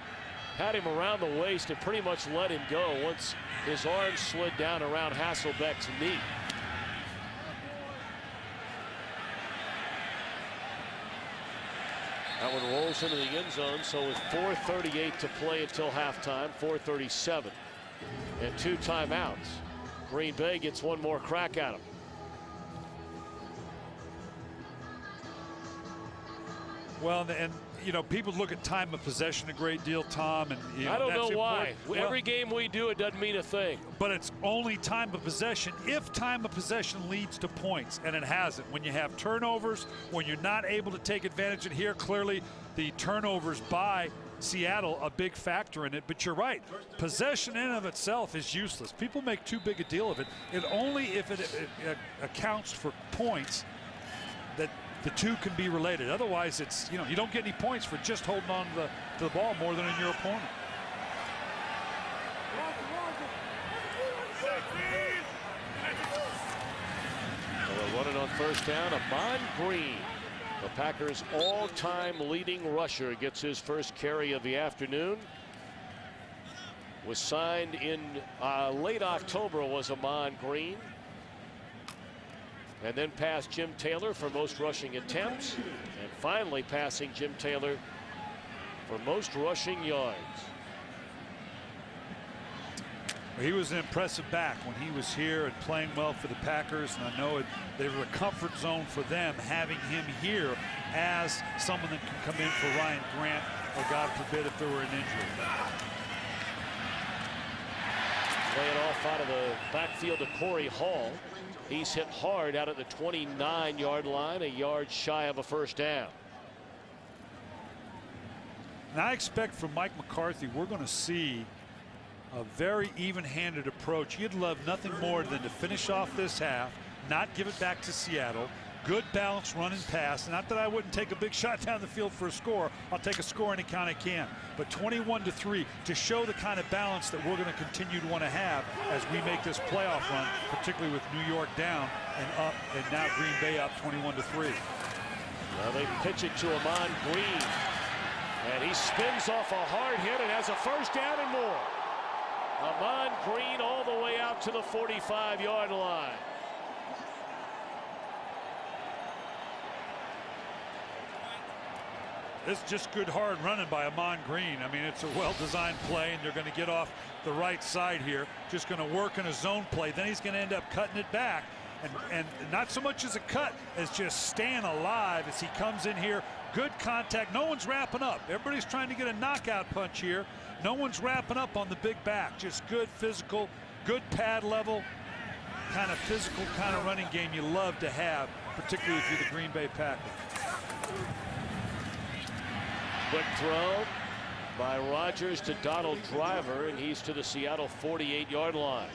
had him around the waist and pretty much let him go once his arm slid down around Hasselbeck's knee. That one rolls into the end zone, so with 4:38 to play until halftime, 4:37 and 2 timeouts. Green Bay gets one more crack at him. Well, and you know, people look at time of possession a great deal, Tom, and you know, I don't that's know why. well, every game we do, it doesn't mean a thing. But it's only time of possession if time of possession leads to points, and it hasn't. When you have turnovers, when you're not able to take advantage, and here clearly the turnovers by Seattle a big factor in it. But you're right, possession in and of itself is useless. People make too big a deal of it. It only if it accounts for points that the two can be related. Otherwise, it's, you know, you don't get any points for just holding on to the ball more than in your opponent. They're running on first down. Amon Green, the Packers' all-time leading rusher, gets his first carry of the afternoon. Was signed in late October, was Amon Green. And then passed Jim Taylor for most rushing attempts, and finally passing Jim Taylor for most rushing yards. He was an impressive back when he was here and playing well for the Packers, and I know they were a comfort zone for them having him here as someone that can come in for Ryan Grant, or God forbid if there were an injury. Play it off out of the backfield to Corey Hall. He's hit hard out at the 29-yard line, a yard shy of a first down. And I expect from Mike McCarthy we're going to see a very even-handed approach. You'd love nothing more than to finish off this half, not give it back to Seattle. Good balance run and pass. Not that I wouldn't take a big shot down the field for a score. I'll take a score any kind I can. But 21-3 to show the kind of balance that we're going to continue to want to have as we make this playoff run, particularly with New York down and up, and now Green Bay up 21-3. Well, they pitch it to Amon Green, and he spins off a hard hit and has a first down and more. Amon Green all the way out to the 45-yard line. It's just good hard running by Ahman Green. I mean, it's a well-designed play, and they're going to get off the right side here. Just going to work in a zone play. Then he's going to end up cutting it back. And not so much as a cut as just staying alive as he comes in here. Good contact. No one's wrapping up. Everybody's trying to get a knockout punch here. No one's wrapping up on the big back. Just good physical, good pad level, kind of physical kind of running game you love to have, particularly if you're the Green Bay Packers. Quick throw by Rodgers to Donald Driver, and he's to the Seattle 48-yard line.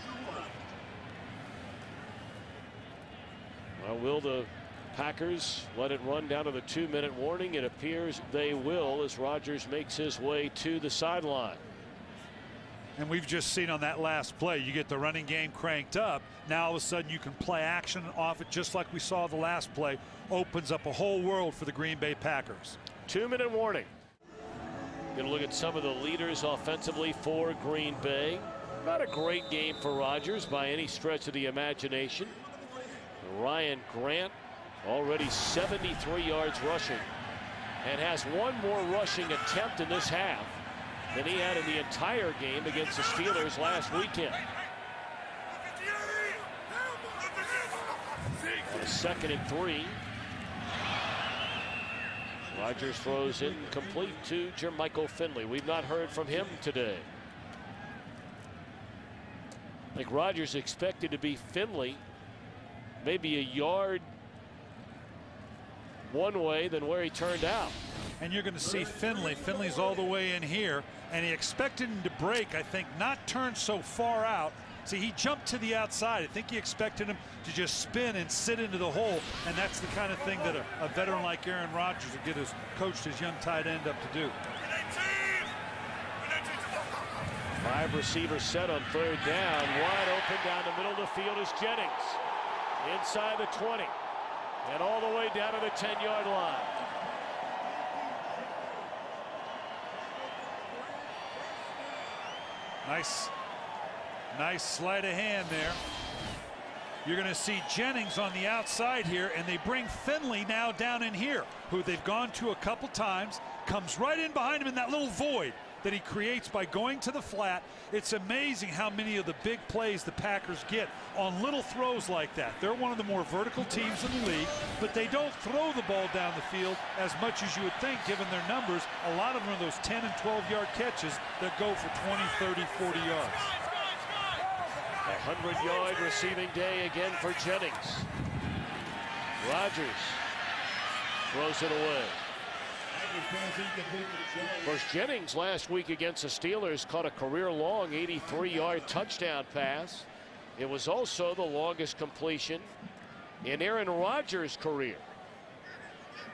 Well, will the Packers let it run down to the 2-minute warning? It appears they will, as Rodgers makes his way to the sideline. And we've just seen on that last play, you get the running game cranked up. Now all of a sudden you can play action off it just like we saw the last play. Opens up a whole world for the Green Bay Packers. 2-minute warning. Going to look at some of the leaders offensively for Green Bay. Not a great game for Rodgers by any stretch of the imagination. Ryan Grant already 73 yards rushing and has one more rushing attempt in this half than he had in the entire game against the Steelers last weekend. On a 2nd and 3. Rodgers throws incomplete to Jermichael Finley. We've not heard from him today. I think Rodgers expected to be Finley maybe a yard one way than where he turned out. And you're going to see Finley. Finley's all the way in here, and he expected him to break, I think, not turn so far out. See, he jumped to the outside. I think he expected him to just spin and sit into the hole, and that's the kind of thing that a veteran like Aaron Rodgers will get his coached his young tight end up to do. 5 receivers set on 3rd down. Wide open down the middle of the field is Jennings. Inside the 20 and all the way down to the 10-yard line. Nice sleight of hand there. You're going to see Jennings on the outside here, and they bring Finley now down in here, who they've gone to a couple times, comes right in behind him in that little void that he creates by going to the flat. It's amazing how many of the big plays the Packers get on little throws like that. They're one of the more vertical teams in the league, but they don't throw the ball down the field as much as you would think given their numbers. A lot of them are those 10 and 12-yard catches that go for 20, 30, 40 yards. A 100-yard receiving day again for Jennings. Rodgers throws it away. Of course, Jennings last week against the Steelers caught a career-long 83-yard touchdown pass. It was also the longest completion in Aaron Rodgers' career.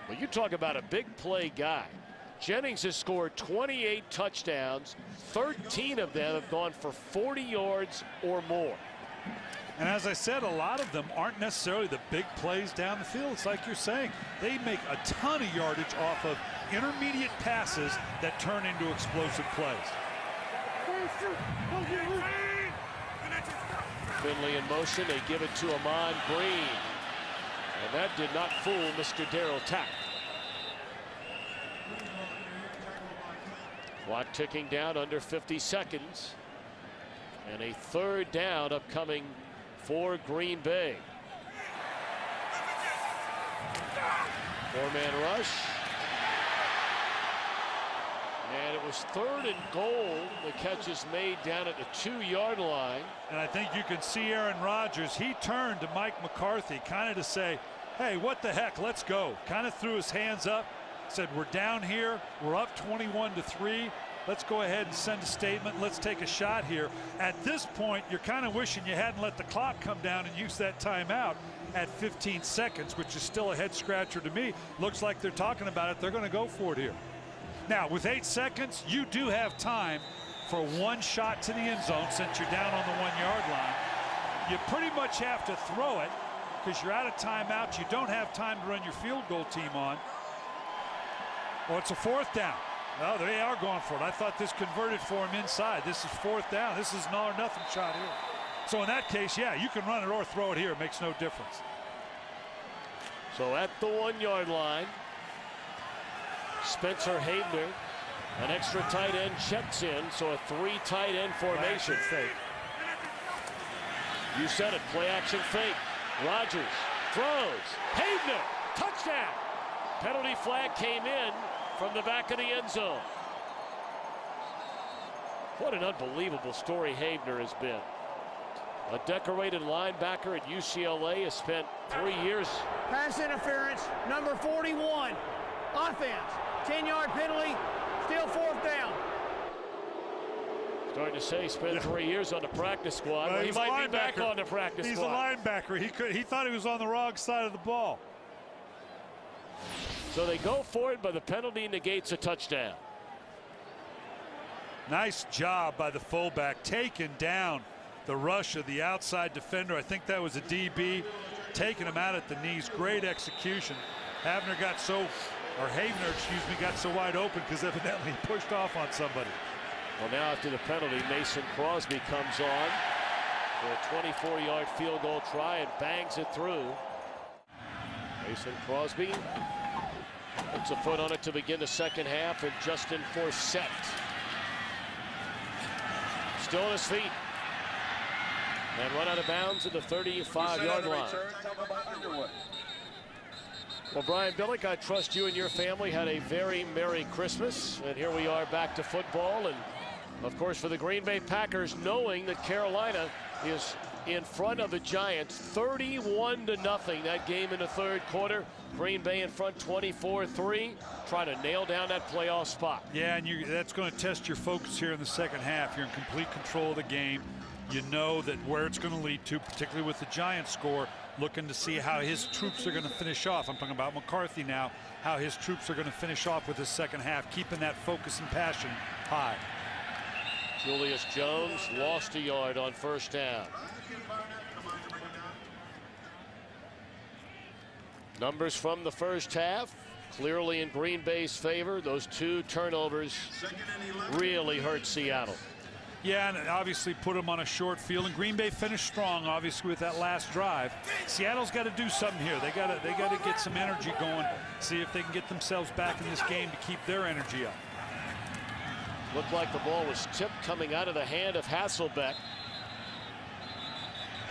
Well, you talk about a big play guy. Jennings has scored 28 touchdowns. 13 of them have gone for 40 yards or more. And as I said, a lot of them aren't necessarily the big plays down the field. It's like you're saying, they make a ton of yardage off of intermediate passes that turn into explosive plays. Finley in motion. They give it to Ahman Green. And that did not fool Mr. Darryl Tapp. Clock ticking down under 50 seconds. And a 3rd down upcoming for Green Bay. 4-man rush. And it was 3rd and goal. The catch is made down at the 2-yard line. And I think you can see Aaron Rodgers. He turned to Mike McCarthy kind of to say, hey, what the heck, let's go. Kind of threw his hands up, said, we're down here. We're up 21-3. Let's go ahead and send a statement. Let's take a shot here. At this point, you're kind of wishing you hadn't let the clock come down and use that timeout at 15 seconds, which is still a head scratcher to me. Looks like they're talking about it. They're going to go for it here. Now, with 8 seconds, you do have time for one shot to the end zone since you're down on the 1-yard line. You pretty much have to throw it because you're out of timeout. You don't have time to run your field goal team on. Well, it's a 4th down. No, they are going for it. I thought this converted for him inside. This is 4th down. This is an all or nothing shot here. So in that case, yeah, you can run it or throw it here. It makes no difference. So at the 1-yard line, Spencer Hayner, an extra tight end, checks in, so a 3 tight end formation. You said it, play action fake. Rodgers throws. Hayner, touchdown. Penalty flag came in from the back of the end zone. What an unbelievable story Hayner has been. A decorated linebacker at UCLA, has spent 3 years. Pass interference, number 41. Offense, 10-yard penalty, still 4th down. Starting to say spent 3 years on the practice squad. Well, he might be back on the practice squad. He's a linebacker. He thought he was on the wrong side of the ball. So they go for it, but the penalty negates a touchdown. Nice job by the fullback, taking down the rush of the outside defender. I think that was a DB, taking him out at the knees. Great execution. Hayner got so wide open because evidently he pushed off on somebody. Well, now after the penalty, Mason Crosby comes on for a 24-yard field goal try and bangs it through. Mason Crosby puts a foot on it to begin the second half, and Justin Forsett still on his feet and run out of bounds at the 35-yard line. Well, Brian Billick, I trust you and your family had a very Merry Christmas, and here we are back to football. And of course, for the Green Bay Packers, knowing that Carolina is in front of the Giants 31-0, that game in the third quarter. Green Bay in front 24-3, trying to nail down that playoff spot. Yeah, and that's going to test your focus here in the second half. You're in complete control of the game. You know that where it's going to lead to, particularly with the Giants score, looking to see how his troops are going to finish off. I'm talking about McCarthy now, how his troops are going to finish off with the second half, keeping that focus and passion high. Julius Jones lost a yard on first down. Numbers from the first half clearly in Green Bay's favor. Those 2 turnovers really hurt Seattle. Yeah, and obviously put them on a short field, and Green Bay finished strong, obviously, with that last drive. Seattle's got to do something here. They got to get some energy going, see if they can get themselves back in this game to keep their energy up. Looked like the ball was tipped coming out of the hand of Hasselbeck.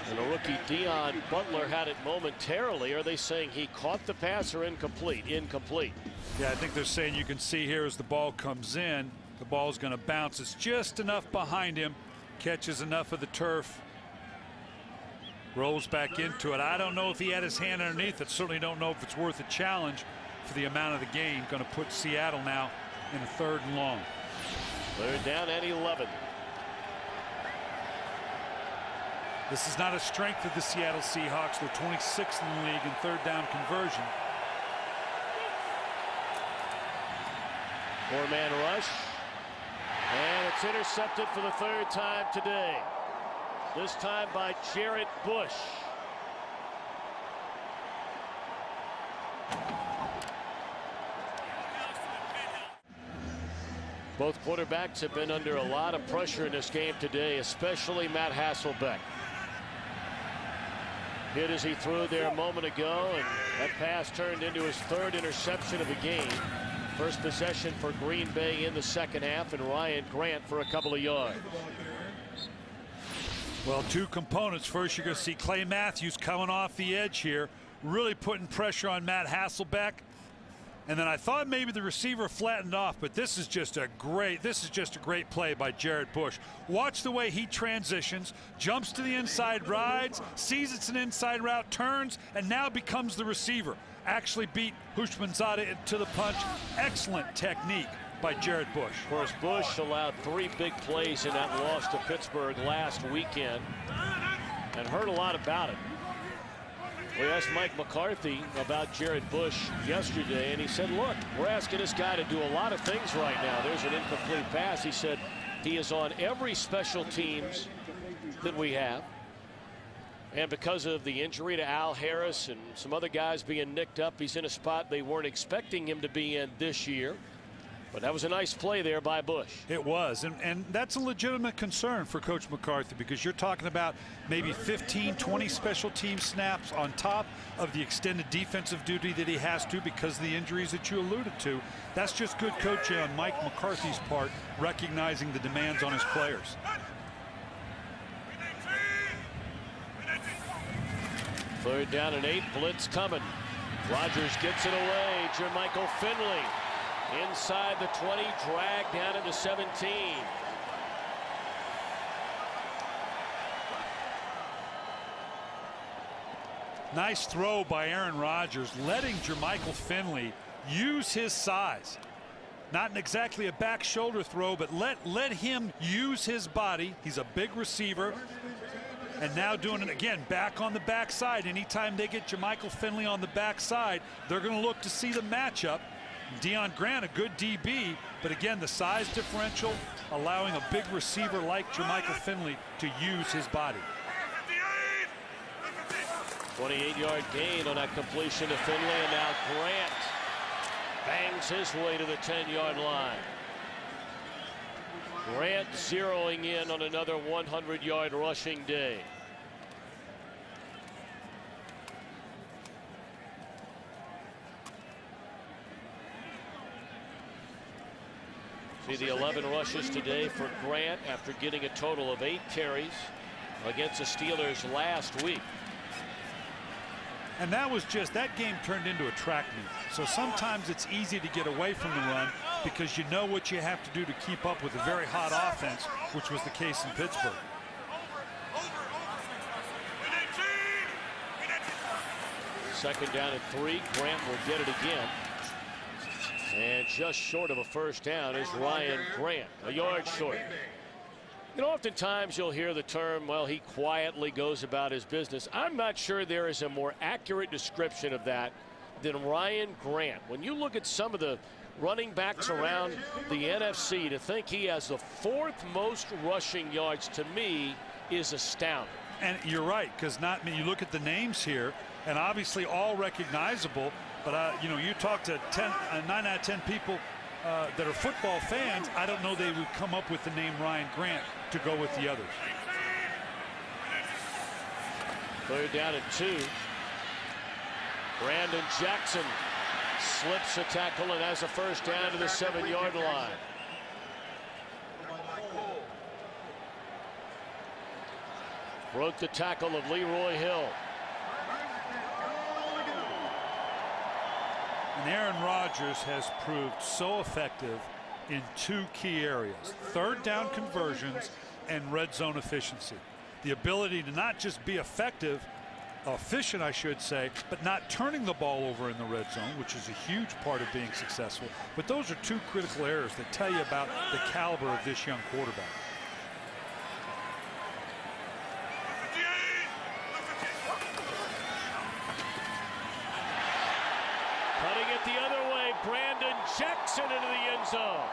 And the rookie Dion Butler had it momentarily. Are they saying he caught the pass or incomplete? Incomplete. Yeah, I think they're saying you can see here as the ball comes in, the ball's going to bounce. It's just enough behind him, catches enough of the turf, rolls back into it. I don't know if he had his hand underneath it. Certainly don't know if it's worth a challenge for the amount of the gain. Going to put Seattle now in a 3rd and long. 3rd down and 11. This is not a strength of the Seattle Seahawks. They're 26th in the league in 3rd down conversion. 4-man rush. And it's intercepted for the 3rd time today. This time by Jarrett Bush. Both quarterbacks have been under a lot of pressure in this game today, especially Matt Hasselbeck. Hit as he threw there a moment ago, and that pass turned into his 3rd interception of the game. First possession for Green Bay in the second half, and Ryan Grant for a couple of yards. Well, 2 components. First, you're going to see Clay Matthews coming off the edge here, really putting pressure on Matt Hasselbeck. And then I thought maybe the receiver flattened off, but this is just a great play by Jarrett Bush. Watch the way he transitions, jumps to the inside, rides, sees it's an inside route, turns, and now becomes the receiver. Actually beat Houshmandzadeh to the punch. Excellent technique by Jarrett Bush. Of course, Bush allowed 3 big plays in that loss to Pittsburgh last weekend and heard a lot about it. We asked Mike McCarthy about Jarrett Bush yesterday, and he said, look, we're asking this guy to do a lot of things right now. There's an incomplete pass. He said he is on every special teams that we have. And because of the injury to Al Harris and some other guys being nicked up, he's in a spot they weren't expecting him to be in this year. But that was a nice play there by Bush. It was, and that's a legitimate concern for Coach McCarthy, because you're talking about maybe 15, 20 special team snaps on top of the extended defensive duty that he has to because of the injuries that you alluded to. That's just good coaching on Mike McCarthy's part, recognizing the demands on his players. Third down and 8, blitz coming. Rodgers gets it away. Jermichael Finley inside the 20, dragged down into 17. Nice throw by Aaron Rodgers, letting Jermichael Finley use his size. Not exactly a back shoulder throw, but let him use his body. He's a big receiver. And now doing it again back on the backside. Anytime they get Jermichael Finley on the backside, they're going to look to see the matchup. Deion Grant, a good DB, but again, the size differential allowing a big receiver like Jermichael Finley to use his body. 28-yard gain on that completion to Finley, and now Grant bangs his way to the 10-yard line. Grant zeroing in on another 100-yard rushing day. See the 11 rushes today for Grant after getting a total of 8 carries against the Steelers last week. And that game turned into a track meet. So sometimes it's easy to get away from the run because you know what you have to do to keep up with a very hot offense, which was the case in Pittsburgh. Second down and 3. Grant will get it again. And just short of a first down is Ryan Grant, a yard short. You know, oftentimes you'll hear the term, well, he quietly goes about his business. I'm not sure there is a more accurate description of that than Ryan Grant. When you look at some of the running backs around the NFC, to think he has the 4th most rushing yards, to me, is astounding. And you're right, because you look at the names here, and obviously all recognizable, but you know, you talk to 9 out of 10 people that are football fans, I don't know they would come up with the name Ryan Grant to go with the others. Third down and 2. Brandon Jackson slips a tackle and has a first down to the 7-yard line. Broke the tackle of Leroy Hill. And Aaron Rodgers has proved so effective in 2 key areas: third down conversions and red zone efficiency. The ability to not just be efficient, I should say, but not turning the ball over in the red zone, which is a huge part of being successful. But those are 2 critical areas that tell you about the caliber of this young quarterback. Cutting it the other way, Brandon Jackson into the end zone.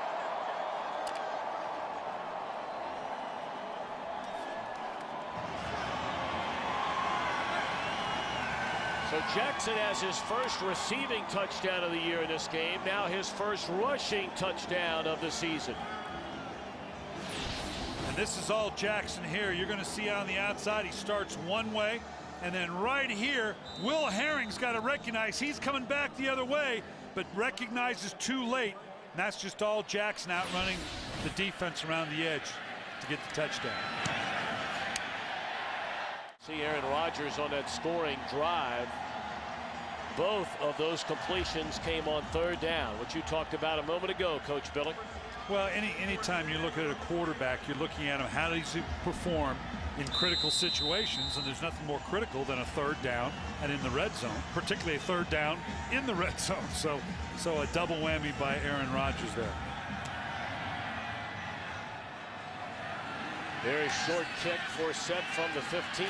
So Jackson has his first receiving touchdown of the year in this game. Now his first rushing touchdown of the season. And this is all Jackson here. You're going to see on the outside, he starts one way, and then right here, Will Herring's got to recognize he's coming back the other way, but recognizes too late. And that's just all Jackson outrunning the defense around the edge to get the touchdown. See Aaron Rodgers on that scoring drive. Both of those completions came on third down, which you talked about a moment ago, Coach Billick. Well, anytime you look at a quarterback, you're looking at him, how does he perform in critical situations, and there's nothing more critical than a third down and in the red zone, particularly a third down in the red zone. So a double whammy by Aaron Rodgers there. Very short kick for set from the 15.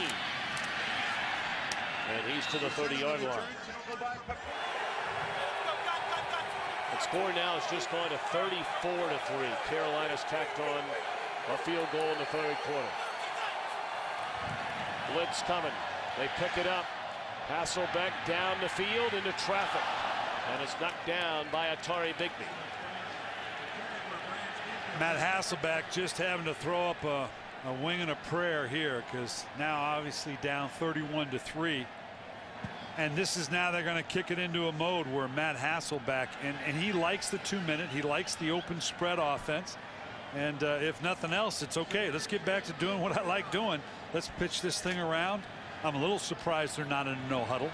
And he's to the 30-yard line. The score now is just gone to 34-3. Carolina's tacked on a field goal in the third quarter. Blitz coming. They pick it up. Hasselbeck down the field into traffic. And it's knocked down by Atari Bigby. Matt Hasselbeck just having to throw up a wing and a prayer here, because now obviously down 31-3. And this is now they're going to kick it into a mode where Matt Hasselbeck, and he likes the 2-minute, he likes the open spread offense. And if nothing else, it's okay. Let's get back to doing what I like doing. Let's pitch this thing around. I'm a little surprised they're not in a no huddle.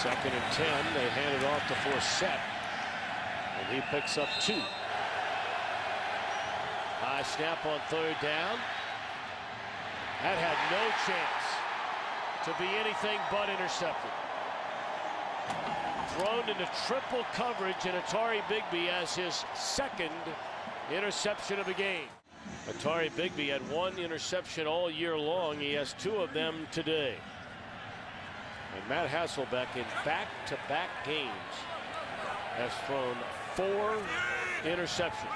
Second and 10. They hand it off to Forsett, and he picks up 2. High snap on third down. That had no chance to be anything but intercepted. Thrown into triple coverage, and Atari Bigby has his second interception of the game. Atari Bigby had 1 interception all year long. He has 2 of them today. And Matt Hasselbeck in back-to-back games has thrown 4 interceptions.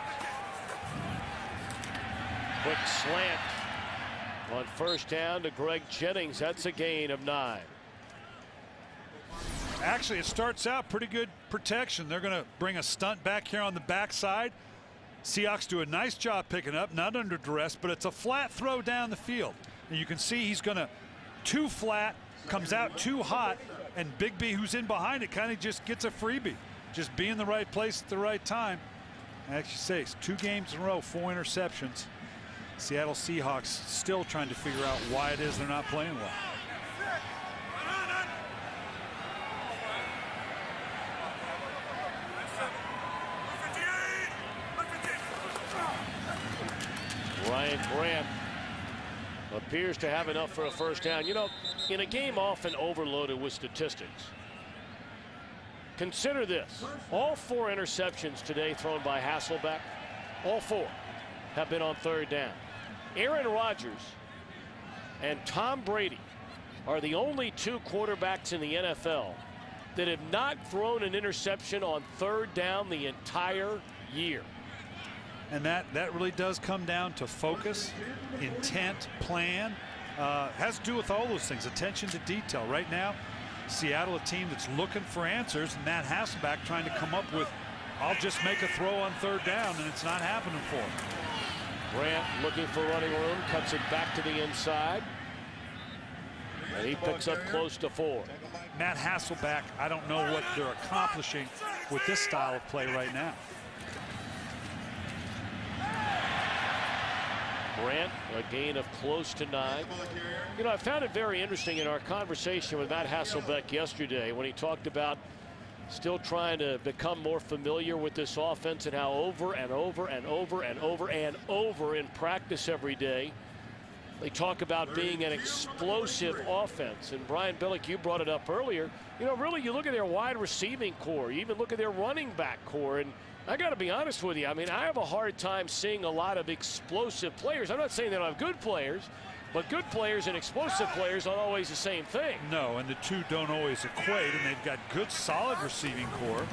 Quick slant on first down to Greg Jennings. That's a gain of 9. Actually, it starts out pretty good protection. They're going to bring a stunt back here on the backside. Seahawks do a nice job picking up, not under duress, but it's a flat throw down the field. And you can see he's going to too flat, comes out too hot, and Bigby, who's in behind it, kind of just gets a freebie. Just be in the right place at the right time. I actually say it's 2 games in a row, 4 interceptions. Seattle Seahawks still trying to figure out why it is they're not playing well. Ryan Grant appears to have enough for a first down. You know, in a game often overloaded with statistics, consider this. All 4 interceptions today thrown by Hasselbeck, all 4 have been on third down. Aaron Rodgers and Tom Brady are the only 2 quarterbacks in the NFL that have not thrown an interception on third down the entire year. And that really does come down to focus, intent, plan. Has to do with all those things. Attention to detail. Right now, Seattle, a team that's looking for answers. And Matt Hasselbeck trying to come up with, I'll just make a throw on third down, and it's not happening for him. Grant looking for running room, cuts it back to the inside, and he picks up close to 4. Matt Hasselbeck, I don't know what they're accomplishing with this style of play right now. Grant, a gain of close to 9. You know, I found it very interesting in our conversation with Matt Hasselbeck yesterday when he talked about still trying to become more familiar with this offense and how over and over and over and over and over in practice every day they talk about being an explosive offense. And Brian Billick, you brought it up earlier. You know, really, you look at their wide receiving core, you even look at their running back core, and I got to be honest with you. I mean, I have a hard time seeing a lot of explosive players. I'm not saying they don't have good players, but good players and explosive players aren't always the same thing. No, and the 2 don't always equate, and they've got good, solid receiving core.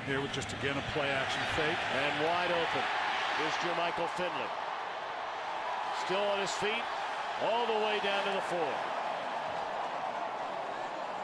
Here with just, again, a play-action fake. And wide open. Here's Jermichael Finley. Still on his feet, all the way down to the 4.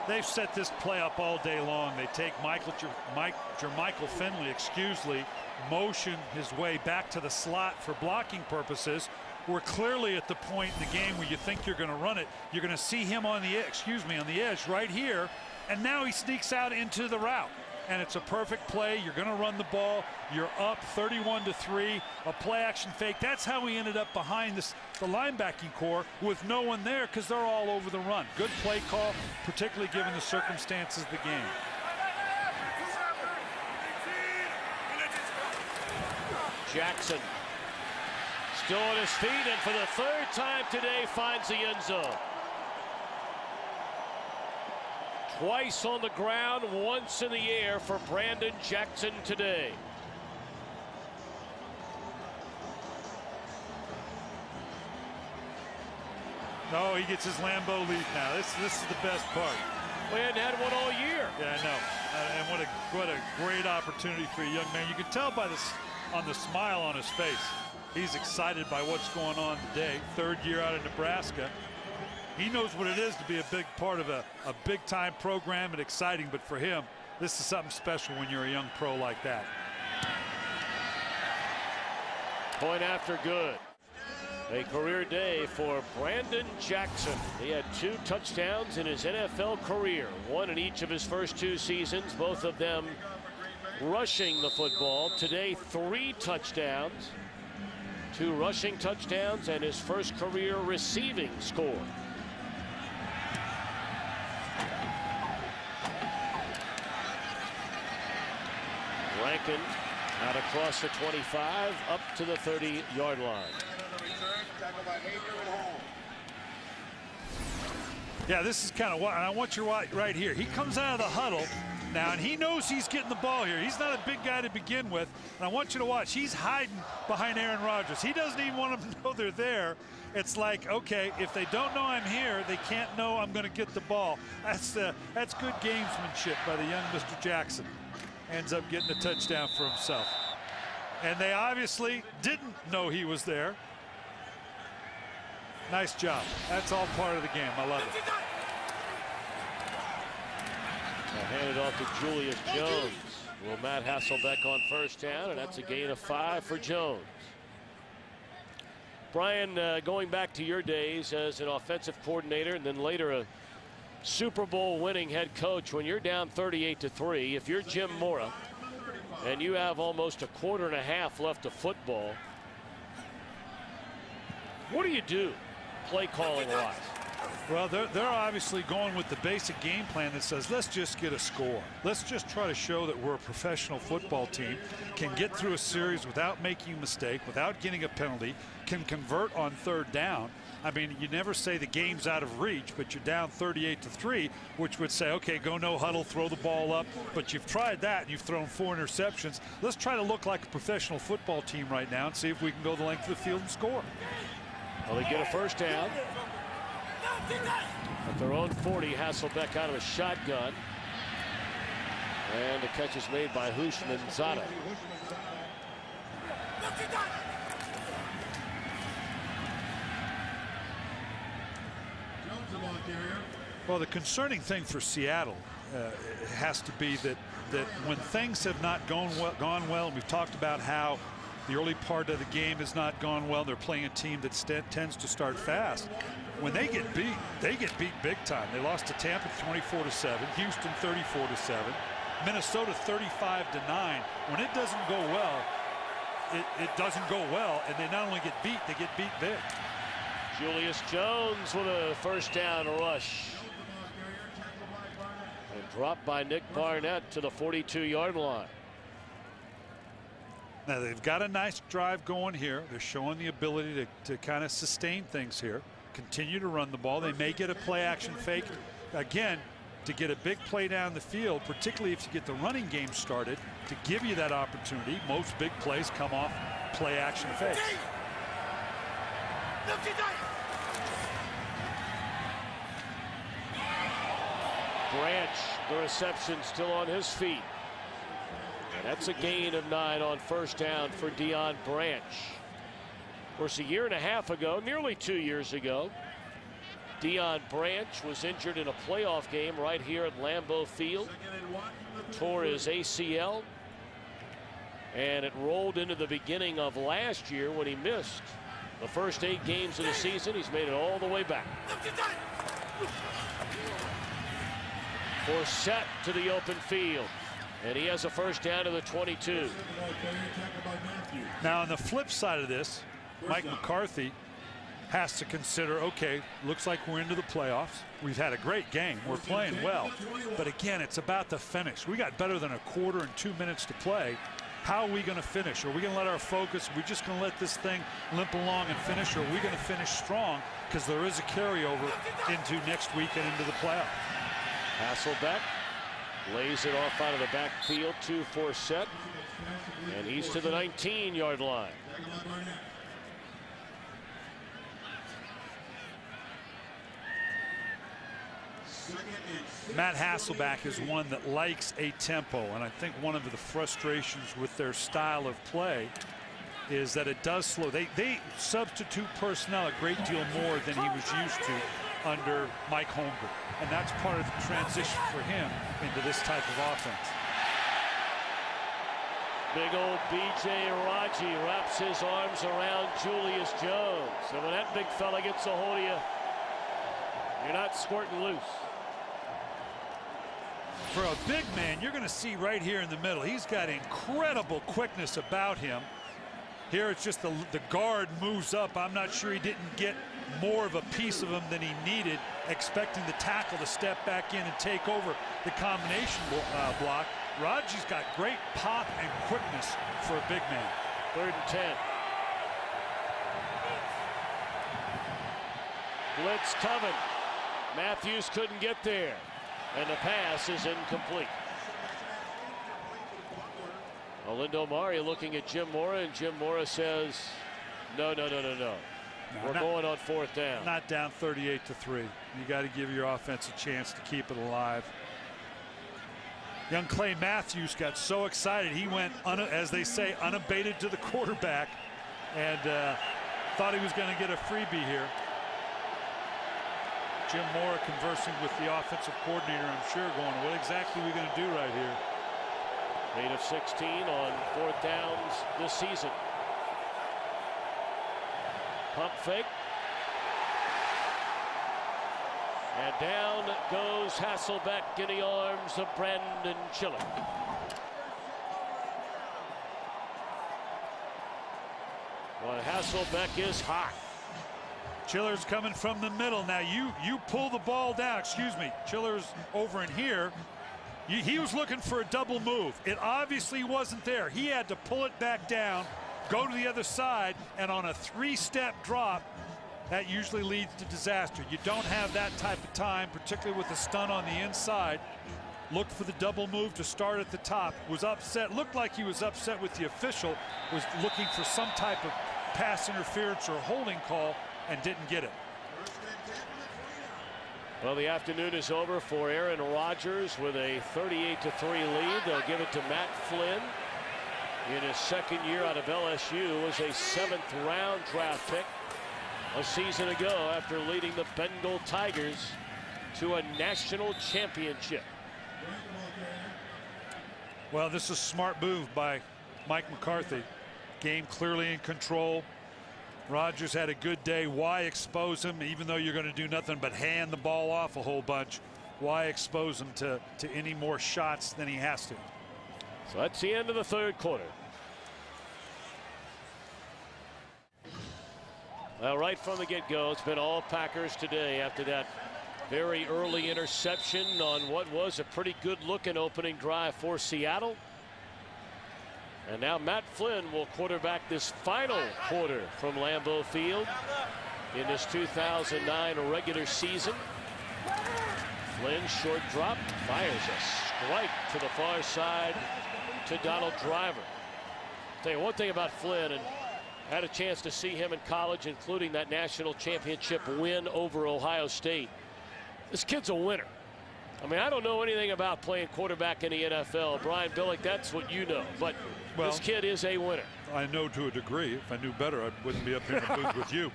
They've set this play up all day long. They take Jermichael Finley, motion his way back to the slot for blocking purposes. We're clearly at the point in the game where you think you're going to run it. You're going to see him on the edge right here, and now he sneaks out into the route. And it's a perfect play. You're going to run the ball. You're up 31-3. A play action fake. That's how we ended up behind the linebacking core with no one there, because they're all over the run. Good play call, particularly given the circumstances of the game. Jackson still on his feet, and for the 3rd time today finds the end zone. Twice on the ground, once in the air for Brandon Jackson today. No, he gets his Lambeau lead now. This is the best part. We hadn't had one all year. Yeah, I know. And what a great opportunity for a young man. You can tell by on the smile on his face. He's excited by what's going on today. 3rd year out of Nebraska. He knows what it is to be a big part of a big-time program and exciting, but for him, this is something special when you're a young pro like that. Point after good. A career day for Brandon Jackson. He had 2 touchdowns in his NFL career, 1 in each of his first 2 seasons, both of them rushing the football. Today, 3 touchdowns, 2 rushing touchdowns, and his first career receiving score. Rankin out across the 25, up to the 30-yard line. Yeah, this is kind of what, and I want you right here. He comes out of the huddle now, and he knows he's getting the ball here. He's not a big guy to begin with, and I want you to watch. He's hiding behind Aaron Rodgers. He doesn't even want them to know they're there. It's like, okay, if they don't know I'm here, they can't know I'm going to get the ball. That's good gamesmanship by the young Mr. Jackson. Ends up getting a touchdown for himself. And they obviously didn't know he was there. Nice job. That's all part of the game. I love it. Handed off to Julius Jones. Will Matt Hasselbeck on first down, and that's a gain of 5 for Jones. Brian, going back to your days as an offensive coordinator and then later a Super Bowl winning head coach, when you're down 38-3, if you're Jim Mora and you have almost a quarter and a half left of football, what do you do play calling wise? Well, they're obviously going with the basic game plan that says, let's just get a score. Let's just try to show that we're a professional football team, can get through a series without making a mistake, without getting a penalty, can convert on 3rd down. I mean, you never say the game's out of reach, but you're down 38-3, which would say, okay, go no huddle, throw the ball up. But you've tried that, and you've thrown 4 interceptions. Let's try to look like a professional football team right now and see if we can go the length of the field and score. Well, they get a first down. At their own 40, Hasselbeck out of a shotgun. And the catch is made by Hushman Zada. Well, the concerning thing for Seattle has to be that when things have not gone well, and we've talked about how the early part of the game has not gone well. They're playing a team that tends to start fast. When they get beat big time. They lost to Tampa 24-7, Houston 34-7, Minnesota 35-9. When it doesn't go well, it doesn't go well, and they not only get beat, they get beat big. Julius Jones with a first down rush. And dropped by Nick Barnett to the 42-yard line. Now they've got a nice drive going here. They're showing the ability to kind of sustain things here. Continue to run the ball. They may get a play action fake again to get a big play down the field, particularly if you get the running game started, to give you that opportunity. Most big plays come off play action fake. Branch, the reception, still on his feet. And that's a gain of 9 on first down for Deion Branch. Of course, a year and a half ago, nearly 2 years ago, Deion Branch was injured in a playoff game right here at Lambeau Field. Tore his ACL. And it rolled into the beginning of last year when he missed the first 8 games of the season. He's made it all the way back. Forsett to the open field. And he has a first down to the 22. Now on the flip side of this, Mike McCarthy has to consider, okay, looks like we're into the playoffs. We've had a great game. We're playing well. But again, it's about the finish. We got better than a quarter and 2 minutes to play. How are we going to finish? Are we going to let our focus, we're just going to let this thing limp along and finish, or are we going to finish strong? Because there is a carryover into next week and into the playoffs. Hasselbeck lays it off out of the backfield to Forsett. And he's to the 19-yard line. Matt Hasselbeck is one that likes a tempo, and I think one of the frustrations with their style of play is that it does slow. They substitute personnel a great deal more than he was used to under Mike Holmgren. And that's part of the transition for him into this type of offense. Big old B.J. Raji wraps his arms around Julius Jones. And when that big fella gets a hold of you, you're not squirting loose. For a big man, you're going to see right here in the middle, he's got incredible quickness about him. Here it's just the guard moves up. I'm not sure he didn't get more of a piece of him than he needed, expecting the tackle to step back in and take over the combination block. Raji's got great pop and quickness for a big man. 3rd and 10. Blitz coming. Matthews couldn't get there, and the pass is incomplete. Olindo Mari looking at Jim Mora, and Jim Mora says, no. We're going on 4th down. Not down 38-3. You got to give your offense a chance to keep it alive. Young Clay Matthews got so excited he went, as they say, unabated to the quarterback, and thought he was going to get a freebie here. Jim Mora conversing with the offensive coordinator, I'm sure, going, what exactly are we going to do right here? 8 of 16 on 4th downs this season. Pump fake. And down goes Hasselbeck in the arms of Brandon Chiller. Well, Hasselbeck is hot. Chiller's coming from the middle. Now you pull the ball down. Excuse me. Chiller's over in here. He was looking for a double move. It obviously wasn't there. He had to pull it back down, go to the other side, and on a 3-step drop, that usually leads to disaster. You don't have that type of time, particularly with a stun on the inside. Looked for the double move to start at the top. Was upset. Looked like he was upset with the official. Was looking for some type of pass interference or holding call and didn't get it. Well, the afternoon is over for Aaron Rodgers with a 38-3 lead. They'll give it to Matt Flynn. In his 2nd year out of LSU, was a 7th-round draft pick a season ago after leading the Bengal Tigers to a national championship. Well, this is a smart move by Mike McCarthy. Game clearly in control. Rodgers had a good day. Why expose him, even though you're going to do nothing but hand the ball off a whole bunch? Why expose him to any more shots than he has to? So that's the end of the 3rd quarter. Well, right from the get-go, it's been all Packers today after that very early interception on what was a pretty good-looking opening drive for Seattle. And now Matt Flynn will quarterback this final quarter from Lambeau Field in this 2009 regular season. Flynn, short drop, fires a strike to the far side to Donald Driver. I'll tell you one thing about Flynn, and had a chance to see him in college, including that national championship win over Ohio State. This kid's a winner. I mean, I don't know anything about playing quarterback in the NFL. Brian Billick, that's what you know. But well, this kid is a winner. I know to a degree. If I knew better, I wouldn't be up here in the booth with you.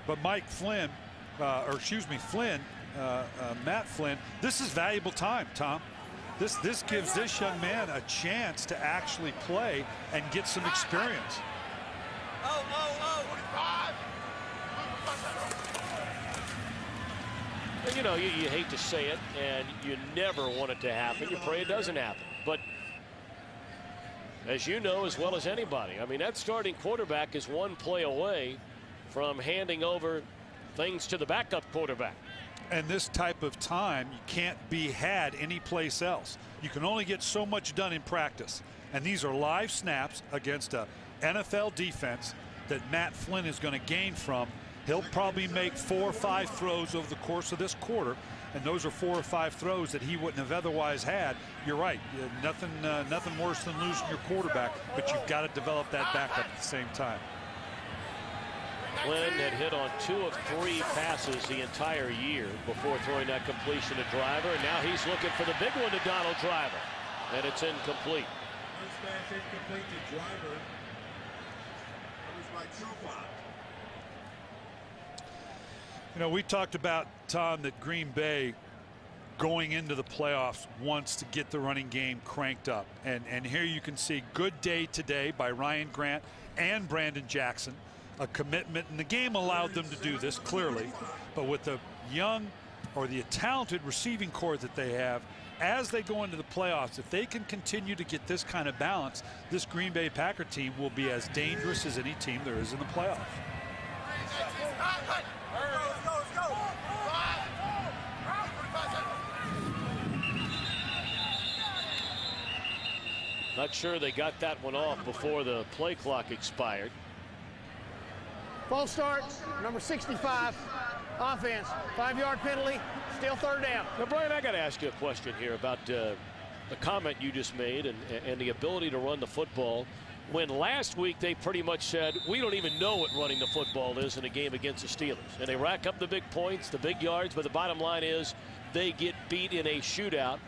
But Mike Flynn, Flynn, Matt Flynn, this is valuable time, Tom. This gives this young man a chance to actually play and get some experience. You know, you hate to say it, and you never want it to happen. You pray it doesn't happen. But as you know as well as anybody, I mean, that starting quarterback is one play away from handing over things to the backup quarterback. And this type of time, you can't be had anyplace else. You can only get so much done in practice. And these are live snaps against a NFL defense that Matt Flynn is going to gain from. He'll probably make 4 or 5 throws over the course of this quarter, and those are 4 or 5 throws that he wouldn't have otherwise had. You're right. Nothing worse than losing your quarterback, but you've got to develop that backup at the same time. Flynn had hit on 2 of 3 passes the entire year before throwing that completion to Driver, and now he's looking for the big one to Donald Driver, and it's incomplete. First pass incomplete to Driver. That was by Trufant. You know, we talked about, Tom, that Green Bay going into the playoffs wants to get the running game cranked up. And here you can see good day today by Ryan Grant and Brandon Jackson. A commitment, and the game allowed them to do this clearly. But with the young or the talented receiving core that they have, as they go into the playoffs, if they can continue to get this kind of balance, this Green Bay Packer team will be as dangerous as any team there is in the playoffs. Not sure they got that one off before the play clock expired. False start, number 65, offense, 5-yard penalty, still third down. Now, Brian, I got to ask you a question here about the comment you just made and the ability to run the football. When last week they pretty much said, we don't even know what running the football is in a game against the Steelers. And they rack up the big points, the big yards, but the bottom line is they get beat in a shootout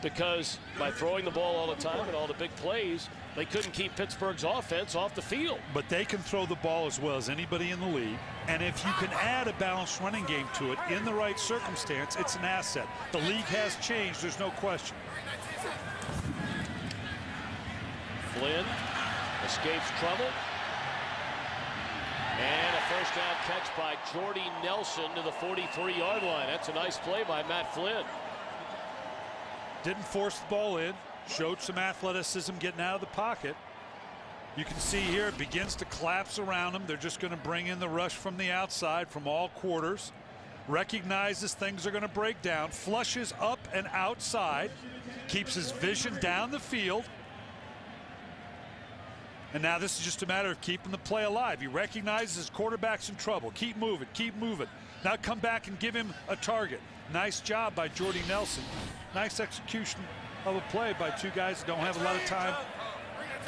because by throwing the ball all the time and all the big plays, they couldn't keep Pittsburgh's offense off the field. But they can throw the ball as well as anybody in the league. And if you can add a balanced running game to it in the right circumstance, it's an asset. The league has changed, there's no question. Flynn escapes trouble. And a first down catch by Jordy Nelson to the 43-yard line. That's a nice play by Matt Flynn. Didn't force the ball in, showed some athleticism getting out of the pocket. You can see here it begins to collapse around him. They're just going to bring in the rush from the outside from all quarters. Recognizes things are going to break down, flushes up and outside, keeps his vision down the field. And now this is just a matter of keeping the play alive. He recognizes his quarterback's in trouble. Keep moving, keep moving. Now come back and give him a target. Nice job by Jordy Nelson. Nice execution of a play by two guys that don't have a lot of time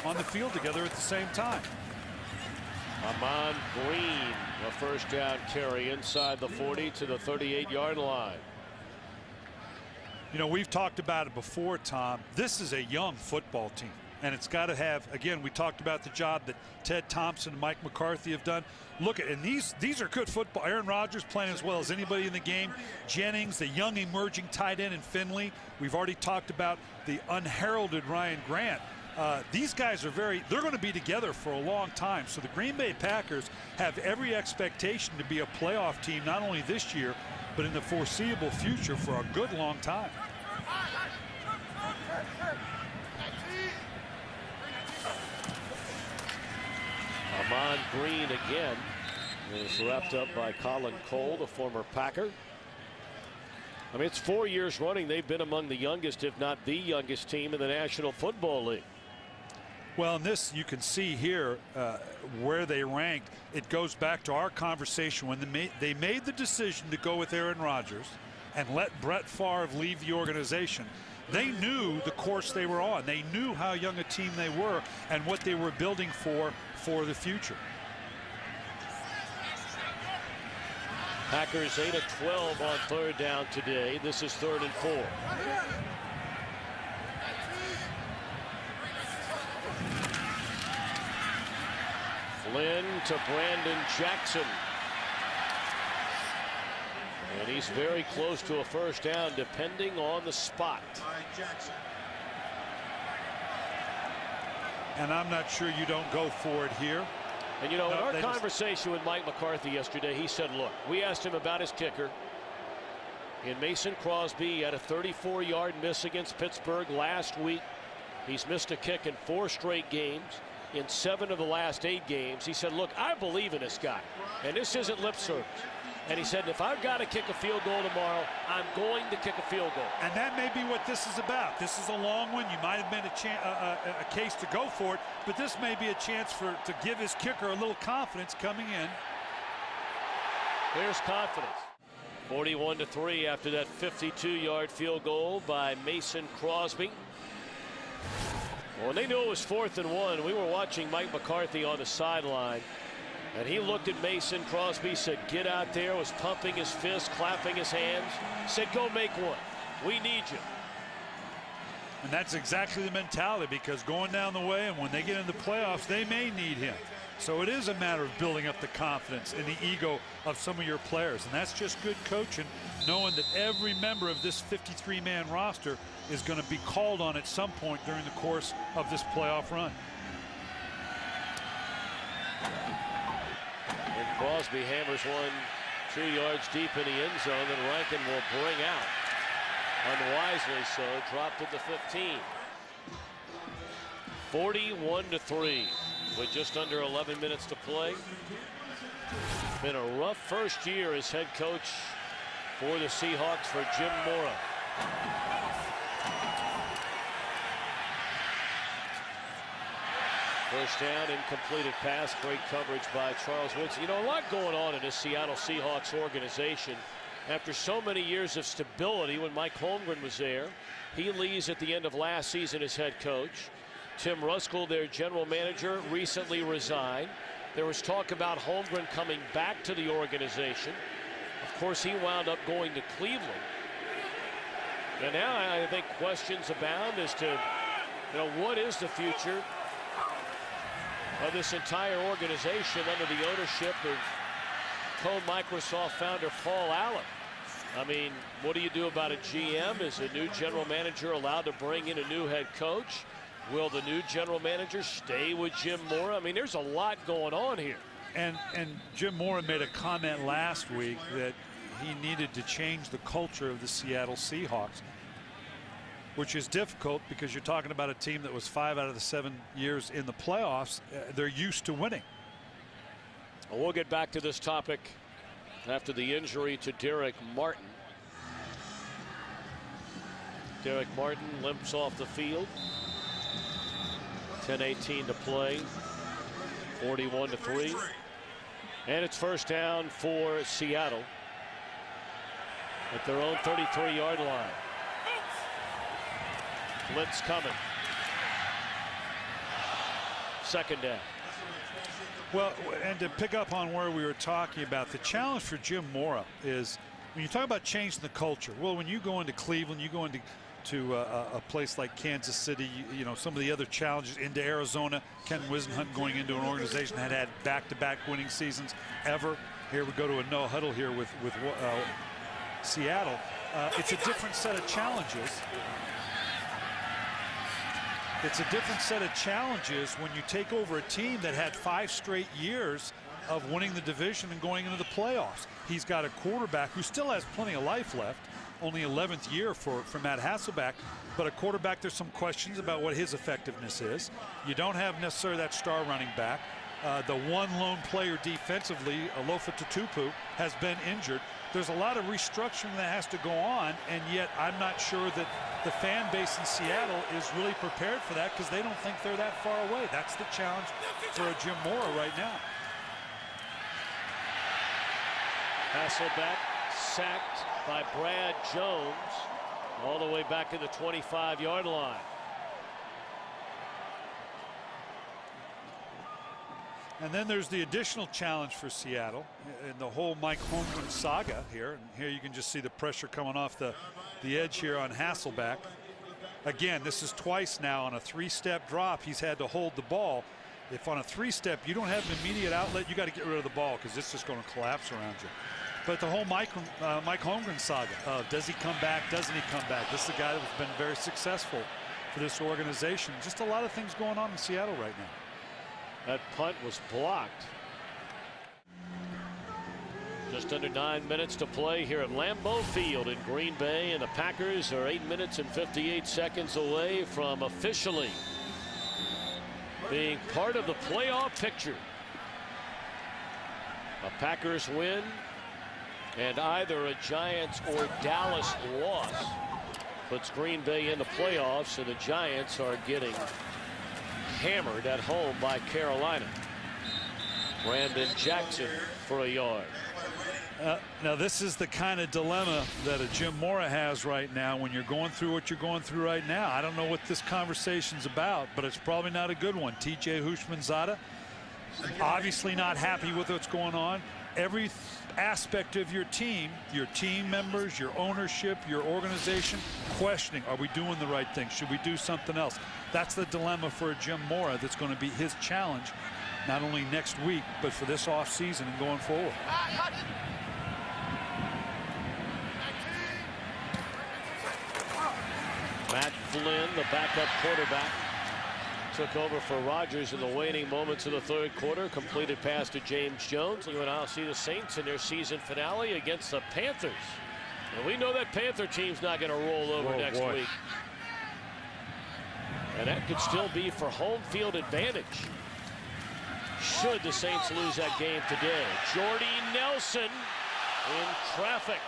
on the field together at the same time. Amon Green, a first down carry inside the 40 to the 38-yard line. You know, we've talked about it before, Tom. This is a young football team. And it's got to have, again, we talked about the job that Ted Thompson and Mike McCarthy have done. Look at, and these are good football. Aaron Rodgers playing as well as anybody in the game. Jennings, the young emerging tight end in Finley. We've already talked about the unheralded Ryan Grant. These guys are they're going to be together for a long time. So the Green Bay Packers have every expectation to be a playoff team, not only this year, but in the foreseeable future for a good long time. Amon Green again is wrapped up by Colin Cole, the former Packer. I mean, it's 4 years running. They've been among the youngest, if not the youngest team in the National Football League. Well, in this, you can see here where they ranked. It goes back to our conversation when they made the decision to go with Aaron Rodgers and let Brett Favre leave the organization. They knew the course they were on. They knew how young a team they were and what they were building for the future. Packers 8 of 12 on third down today. This is 3rd and 4. Flynn to Brandon Jackson. And he's very close to a first down depending on the spot. And I'm not sure you don't go for it here. And you know, in our conversation with Mike McCarthy yesterday, he said, look, we asked him about his kicker. In Mason Crosby, he had a 34-yard miss against Pittsburgh last week. He's missed a kick in 4 straight games. In 7 of the last 8 games, he said, look, I believe in this guy. And this isn't lip service. And he said, if I've got to kick a field goal tomorrow, I'm going to kick a field goal. And that may be what this is about. This is a long one. You might have been a case to go for it, but this may be a chance to give his kicker a little confidence coming in. There's confidence. 41-3 after that 52-yard field goal by Mason Crosby. Well, when they knew it was 4th and 1, we were watching Mike McCarthy on the sideline. And he looked at Mason Crosby, said, get out there, was pumping his fist, clapping his hands, said, go make one. We need you. And that's exactly the mentality, because going down the way, and when they get into the playoffs, they may need him. So it is a matter of building up the confidence and the ego of some of your players. And that's just good coaching, knowing that every member of this 53-man roster is going to be called on at some point during the course of this playoff run. And Crosby hammers one 2 yards deep in the end zone that Rankin will bring out. Unwisely so, dropped at the 15. 41-3 with just under 11 minutes to play. Been a rough first year as head coach for the Seahawks for Jim Mora. First down, incompleted pass, great coverage by Charles Woodson. You know, a lot going on in this Seattle Seahawks organization. After so many years of stability when Mike Holmgren was there, he leaves at the end of last season as head coach. Tim Ruskell, their general manager, recently resigned. There was talk about Holmgren coming back to the organization. Of course, he wound up going to Cleveland. And now I think questions abound as to, what is the future of this entire organization under the ownership of co-Microsoft founder Paul Allen. I mean, what do you do about a GM? Is a new general manager allowed to bring in a new head coach? Will the new general manager stay with Jim Mora? I mean, there's a lot going on here. And Jim Mora made a comment last week that he needed to change the culture of the Seattle Seahawks, which is difficult because you're talking about a team that was 5 out of the 7 years in the playoffs. They're used to winning. Well, we'll get back to this topic after the injury to Derek Martin. Derek Martin limps off the field. 10:18 to play. 41-3. And it's first down for Seattle at their own 33-yard line. Blitz coming. Second down. Well, and to pick up on where we were talking about, the challenge for Jim Mora is when you talk about changing the culture. Well, when you go into Cleveland, you go into a place like Kansas City, you know, some of the other challenges, into Arizona. Ken Wisenhunt going into an organization that had back-to-back winning seasons ever. Here we go to a no huddle here with Seattle. It's a different set of challenges. It's a different set of challenges when you take over a team that had 5 straight years of winning the division and going into the playoffs. He's got a quarterback who still has plenty of life left. Only 11th year for Matt Hasselbeck, but a quarterback, there's some questions about what his effectiveness is. You don't have necessarily that star running back. The one lone player defensively, Alofa Tutupu, has been injured. There's a lot of restructuring that has to go on, and yet I'm not sure that the fan base in Seattle is really prepared for that because they don't think they're that far away. That's the challenge for a Jim Mora right now. Hasselbeck sacked by Brad Jones all the way back to the 25-yard line. And then there's the additional challenge for Seattle in the whole Mike Holmgren saga here. And here you can just see the pressure coming off the edge here on Hasselbeck. Again, this is twice now on a 3-step drop. He's had to hold the ball. If on a 3-step you don't have an immediate outlet, you got to get rid of the ball because it's just going to collapse around you. But the whole Mike Holmgren saga, does he come back, doesn't he come back? This is a guy that's been very successful for this organization. Just a lot of things going on in Seattle right now. That punt was blocked. Just under 9 minutes to play here at Lambeau Field in Green Bay, and the Packers are 8 minutes and 58 seconds away from officially being part of the playoff picture. A Packers win and either a Giants or Dallas loss puts Green Bay in the playoffs, and the Giants are getting hammered at home by Carolina. Brandon Jackson for a yard. Now this is the kind of dilemma that a Jim Mora has right now when you're going through what you're going through right now. I don't know what this conversation's about, but it's probably not a good one. TJ Houshmandzadeh obviously not happy with what's going on. Every aspect of your team members, your ownership, your organization, questioning, are we doing the right thing? Should we do something else? That's the dilemma for Jim Mora that's going to be his challenge not only next week, but for this offseason and going forward. Matt Flynn, the backup quarterback, took over for Rodgers in the waning moments of the third quarter. Completed pass to James Jones. You and I'll see the Saints in their season finale against the Panthers. And we know that Panther team's not going to roll over next week. And that could still be for home field advantage should the Saints lose that game today. Jordy Nelson in traffic.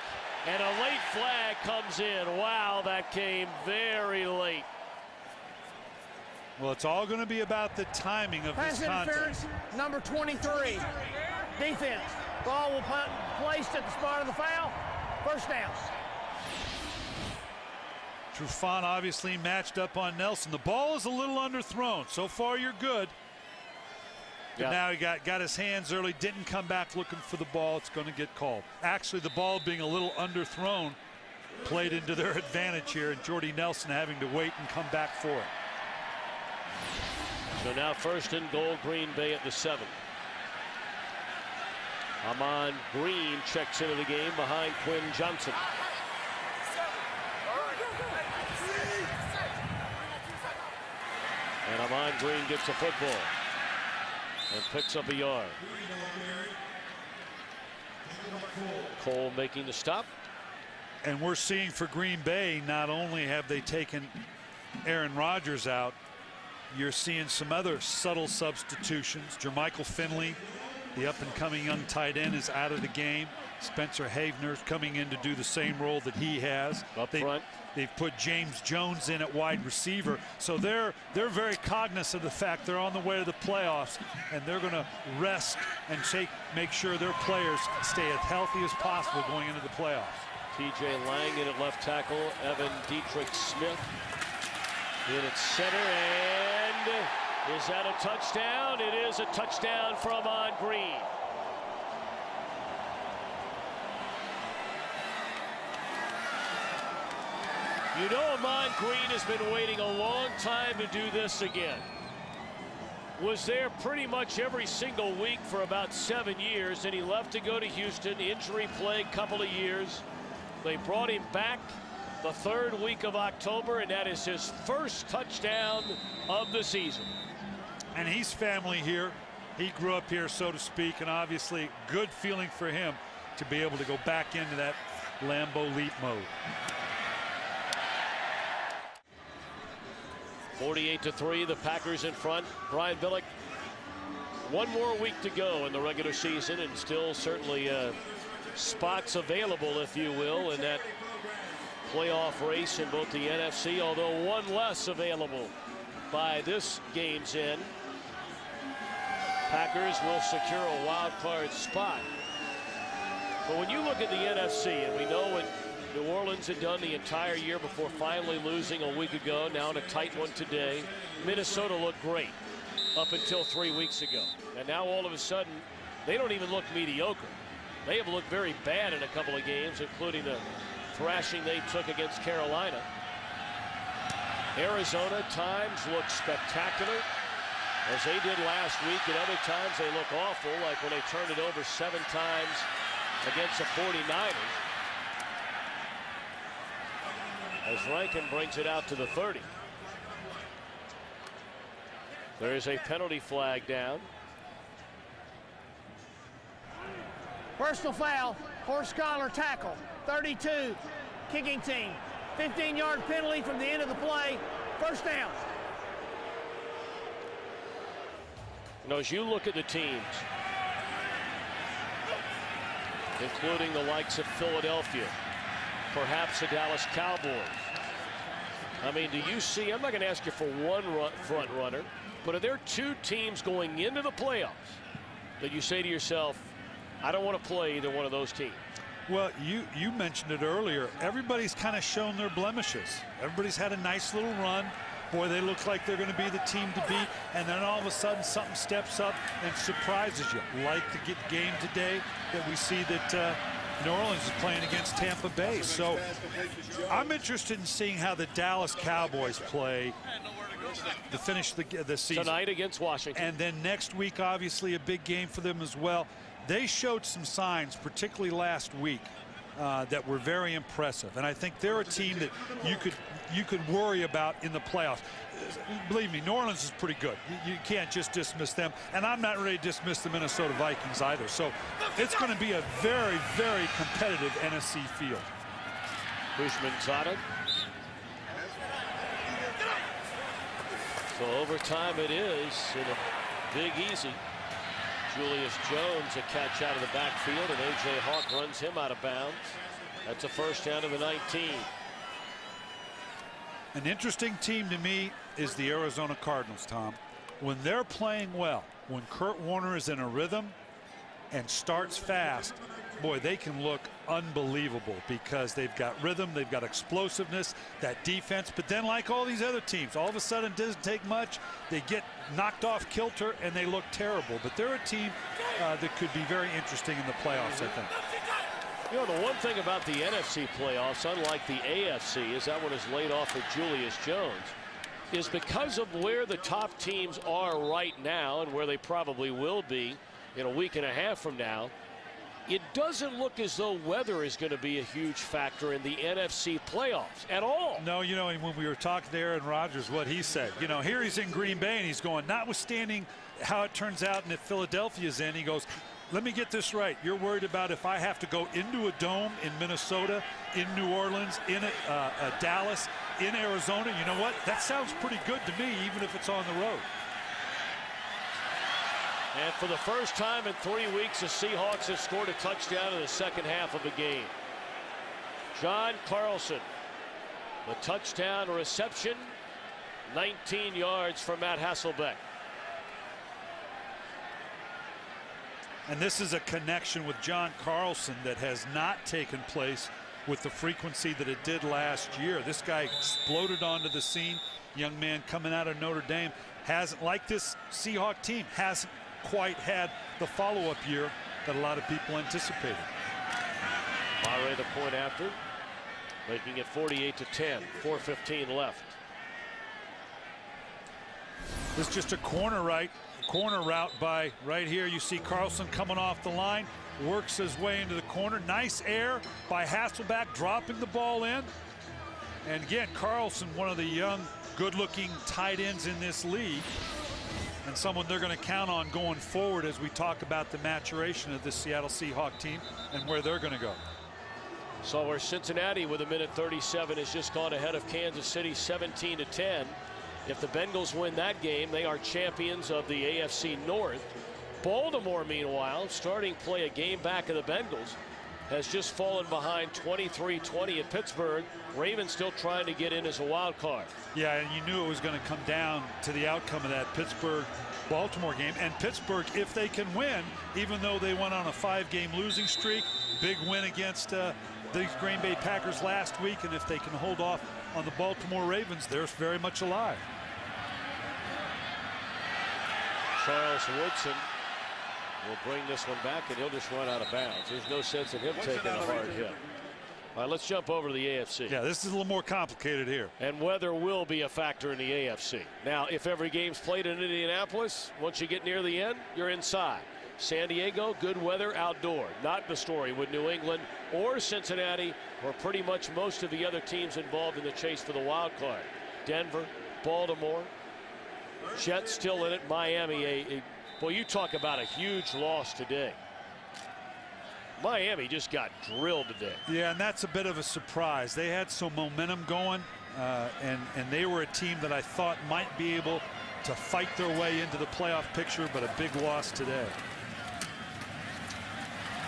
And a late flag comes in. Wow, that came very late. Well, it's all going to be about the timing of Pass this contact. interference, number 23. Defense. Ball will be placed at the spot of the foul. First down. Trufant obviously matched up on Nelson. The ball is a little underthrown. So far, you're good. But now he got his hands early, didn't come back looking for the ball. It's going to get called. Actually, the ball being a little underthrown played into their advantage here, and Jordy Nelson having to wait and come back for it. So now first and goal, Green Bay at the 7. Amon Green checks into the game behind Quinn Johnson. And Amon Green gets a football and picks up a yard. Cole making the stop. And we're seeing for Green Bay, not only have they taken Aaron Rodgers out, you're seeing some other subtle substitutions. Jermichael Finley, the up-and-coming young tight end, is out of the game. Spencer Havener's coming in to do the same role that he has. Up front. They've put James Jones in at wide receiver, so they're very cognizant of the fact they're on the way to the playoffs, and they're going to rest and make sure their players stay as healthy as possible going into the playoffs. T.J. Lang in at left tackle. Evan Dietrich Smith in at center, and is that a touchdown? It is a touchdown for Amon Green. You know, Amon Green has been waiting a long time to do this again. Was there pretty much every single week for about 7 years, and he left to go to Houston. Injury-plagued couple of years. They brought him back the 3rd week of October, and that is his first touchdown of the season. And he's family here. He grew up here, so to speak, and obviously good feeling for him to be able to go back into that Lambeau Leap mode. 48-3, the Packers in front. Brian Billick, one more week to go in the regular season, and still certainly spots available, if you will, in that playoff race in both the NFC, although one less available by this game's end. Packers will secure a wild card spot. But when you look at the NFC, and we know what New Orleans had done the entire year before finally losing a week ago, now in a tight one today. Minnesota looked great up until 3 weeks ago. And now all of a sudden, they don't even look mediocre. They have looked very bad in a couple of games, including the thrashing they took against Carolina. Arizona times look spectacular, as they did last week, and other times they look awful, like when they turned it over 7 times against the 49ers. As Rankin brings it out to the 30. There is a penalty flag down. Personal foul, horse collar tackle, 32, kicking team. 15-yard penalty from the end of the play, first down. You know, as you look at the teams, including the likes of Philadelphia, perhaps the Dallas Cowboys. I mean, do you see, I'm not going to ask you for one front runner, but are there 2 teams going into the playoffs that you say to yourself, I don't want to play either one of those teams? Well, you mentioned it earlier. Everybody's kind of shown their blemishes. Everybody's had a nice little run. Boy, they look like they're going to be the team to beat, and then all of a sudden something steps up and surprises you, like the game today that we see that New Orleans is playing against Tampa Bay. So I'm interested in seeing how the Dallas Cowboys play to finish the season. Tonight against Washington. And then next week, obviously, a big game for them as well. They showed some signs, particularly last week, that were very impressive. And I think they're a team that you could worry about in the playoffs. Believe me, New Orleans is pretty good. You can't just dismiss them. And I'm not ready to dismiss the Minnesota Vikings either. So it's going to be a very, very competitive NFC field. Bushman-Zada. So overtime it is in a big easy. Julius Jones a catch out of the backfield, and A.J. Hawk runs him out of bounds. That's a first down to the 19. An interesting team to me is the Arizona Cardinals, Tom. When they're playing well, when Kurt Warner is in a rhythm and starts fast, boy, they can look unbelievable because they've got rhythm, they've got explosiveness, that defense. But then, like all these other teams, all of a sudden it doesn't take much. They get knocked off kilter and they look terrible. But they're a team that could be very interesting in the playoffs, I think. You know, the one thing about the NFC playoffs, unlike the AFC, is that one is laid off for Julius Jones, is because of where the top teams are right now and where they probably will be in a week and a half from now. It doesn't look as though weather is going to be a huge factor in the NFC playoffs at all. No, you know, when we were talking to Aaron Rodgers, what he said, you know, here he's in Green Bay and he's going, notwithstanding how it turns out and if Philadelphia's in, he goes, let me get this right. You're worried about if I have to go into a dome in Minnesota, in New Orleans, in Dallas, in Arizona. You know what? That sounds pretty good to me, even if it's on the road. And for the first time in 3 weeks, the Seahawks have scored a touchdown in the second half of the game. John Carlson, the touchdown reception, 19 yards for Matt Hasselbeck. And this is a connection with John Carlson that has not taken place with the frequency that it did last year. This guy exploded onto the scene. Young man coming out of Notre Dame, hasn't, like this Seahawk team, hasn't quite had the follow-up year that a lot of people anticipated. Murray the point after, making it 48-10, 4:15 left. This is just a corner route by right here. You see Carlson coming off the line, works his way into the corner. Nice air by Hasselbeck, dropping the ball in. And again, Carlson, one of the young, good-looking tight ends in this league, and someone they're going to count on going forward as we talk about the maturation of the Seattle Seahawks team and where they're going to go. So where Cincinnati with 1:37 has just gone ahead of Kansas City 17-10. If the Bengals win that game, they are champions of the AFC North. Baltimore, meanwhile, starting play a game back of the Bengals, has just fallen behind 23-20 at Pittsburgh. Ravens still trying to get in as a wild card. Yeah, and you knew it was going to come down to the outcome of that Pittsburgh-Baltimore game. And Pittsburgh, if they can win, even though they went on a 5-game losing streak, big win against the Green Bay Packers last week, and if they can hold off on the Baltimore Ravens, they're very much alive. Charles Woodson will bring this one back, and he'll just run out of bounds. There's no sense in him taking a hard hit. All right, let's jump over to the AFC. Yeah, this is a little more complicated here. And weather will be a factor in the AFC. Now, if every game's played in Indianapolis, once you get near the end, you're inside. San Diego, good weather outdoor. Not the story with New England or Cincinnati or pretty much most of the other teams involved in the chase for the wild card. Denver, Baltimore, Jets still in it. Miami, boy, you talk about a huge loss today. Miami just got drilled today. Yeah, and that's a bit of a surprise. They had some momentum going, and they were a team that I thought might be able to fight their way into the playoff picture, but a big loss today.